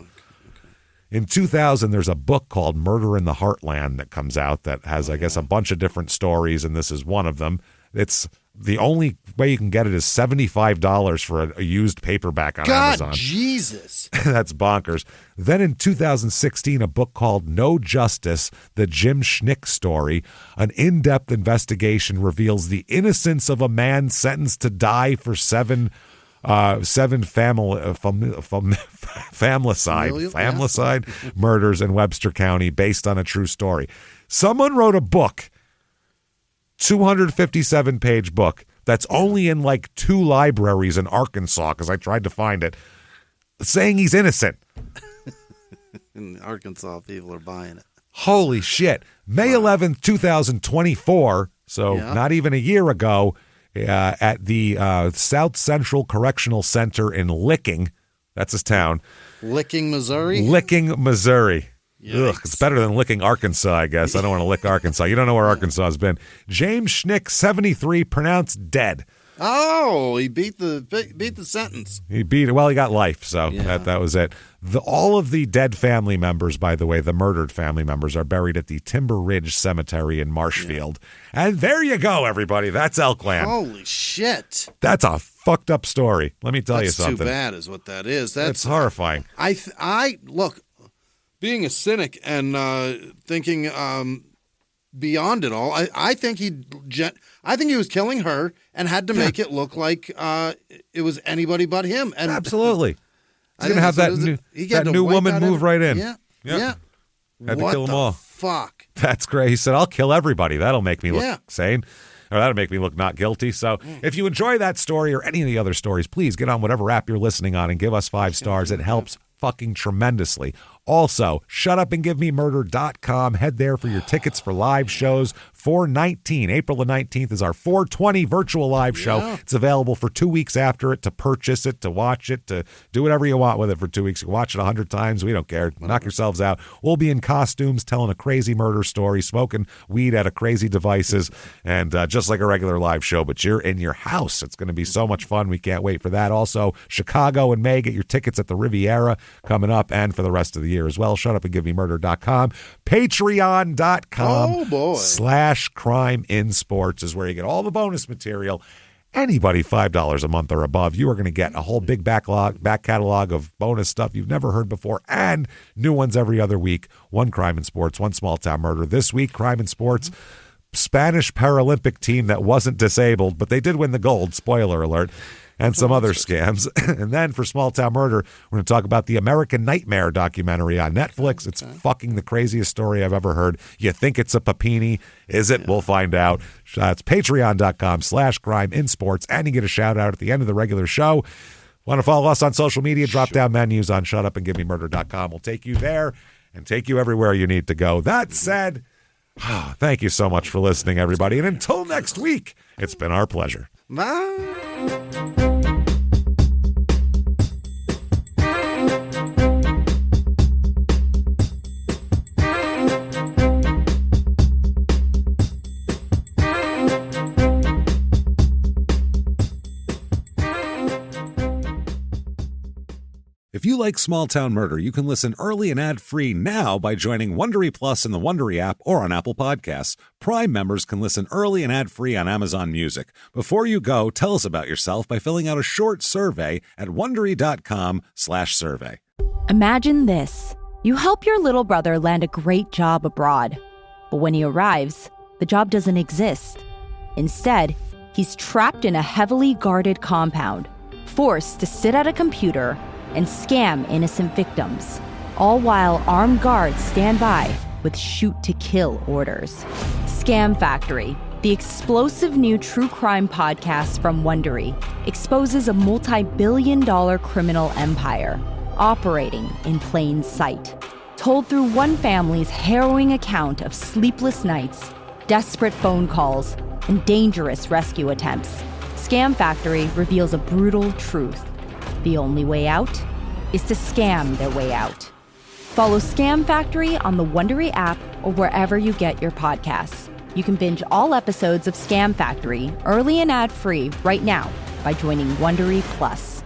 In 2000, there's a book called Murder in the Heartland that comes out that has, I guess, a bunch of different stories, and this is one of them. It's the only way you can get it is $75 for a used paperback on Amazon. Jesus. That's bonkers. Then in 2016, a book called No Justice, the Jim Schnick story, an in-depth investigation reveals the innocence of a man sentenced to die for 7 famicide murders in Webster County based on a true story. Someone wrote a book, 257-page book, that's only in like 2 libraries in Arkansas, because I tried to find it, saying he's innocent. In Arkansas, people are buying it. Holy shit. May 11th, 2024, so not even a year ago, at the South Central Correctional Center in Licking, that's his town. Licking, Missouri? Licking, Missouri. Ugh, it's better than licking Arkansas, I guess. I don't want to lick Arkansas. You don't know where Arkansas has been. James Schnick, 73, pronounced dead. Oh, he beat the sentence. He got life, so that was it. All of the dead family members, by the way, the murdered family members, are buried at the Timber Ridge Cemetery in Marshfield. Yeah. And there you go, everybody. That's Elkland. Holy shit. That's a fucked up story. Let me tell you something. That's too bad is what that is. That's horrifying. I look, being a cynic and thinking beyond it all, I think he was killing her and had to make it look like it was anybody but him. And absolutely, he's gonna have that new woman move right in. Yeah. Had to kill them all. Fuck. That's great. He said, "I'll kill everybody. That'll make me look sane." Or that'll make me look not guilty. So if you enjoy that story or any of the other stories, please get on whatever app you're listening on and give us 5 stars. It helps fucking tremendously. Also, shutupandgivememurder.com. Head there for your tickets for live shows. April the 19th is our 420 virtual live show. It's available for 2 weeks after it to purchase it, to watch it, to do whatever you want with it for 2 weeks. You can watch it 100 times. We don't care. Knock yourselves out. We'll be in costumes telling a crazy murder story, smoking weed at a crazy devices, and just like a regular live show, but you're in your house. It's going to be so much fun. We can't wait for that. Also, Chicago in May. Get your tickets at the Riviera coming up and for the rest of the year. here as well. ShutUpAndGiveMeMurder.com. Patreon.com/CrimeInSports is where you get all the bonus material. Anybody $5 a month or above, you are going to get a whole big back catalog of bonus stuff you've never heard before and new ones every other week. One Crime in Sports, one Small Town Murder. This week, Crime in Sports, Spanish Paralympic team that wasn't disabled, but they did win the gold, spoiler alert, and some other scams. And then for Small Town Murder, we're going to talk about the American Nightmare documentary on Netflix. It's fucking the craziest story I've ever heard. You think it's a Papini. Is it? We'll find out. It's patreon.com/CrimeInSports, and you get a shout out at the end of the regular show. Want to follow us on social media? Drop down menus on ShutUpAndGiveMeMurder.com. We'll take you there and take you everywhere you need to go. That said, thank you so much for listening, everybody. And until next week, it's been our pleasure. Bye. If you like Small Town Murder, you can listen early and ad-free now by joining Wondery Plus in the Wondery app or on Apple Podcasts. Prime members can listen early and ad-free on Amazon Music. Before you go, tell us about yourself by filling out a short survey at Wondery.com/survey. Imagine this. You help your little brother land a great job abroad. But when he arrives, the job doesn't exist. Instead, he's trapped in a heavily guarded compound, forced to sit at a computer and scam innocent victims, all while armed guards stand by with shoot-to-kill orders. Scam Factory, the explosive new true crime podcast from Wondery, exposes a multi-billion-dollar criminal empire operating in plain sight. Told through one family's harrowing account of sleepless nights, desperate phone calls, and dangerous rescue attempts, Scam Factory reveals a brutal truth. The only way out is to scam their way out. Follow Scam Factory on the Wondery app or wherever you get your podcasts. You can binge all episodes of Scam Factory early and ad-free right now by joining Wondery Plus.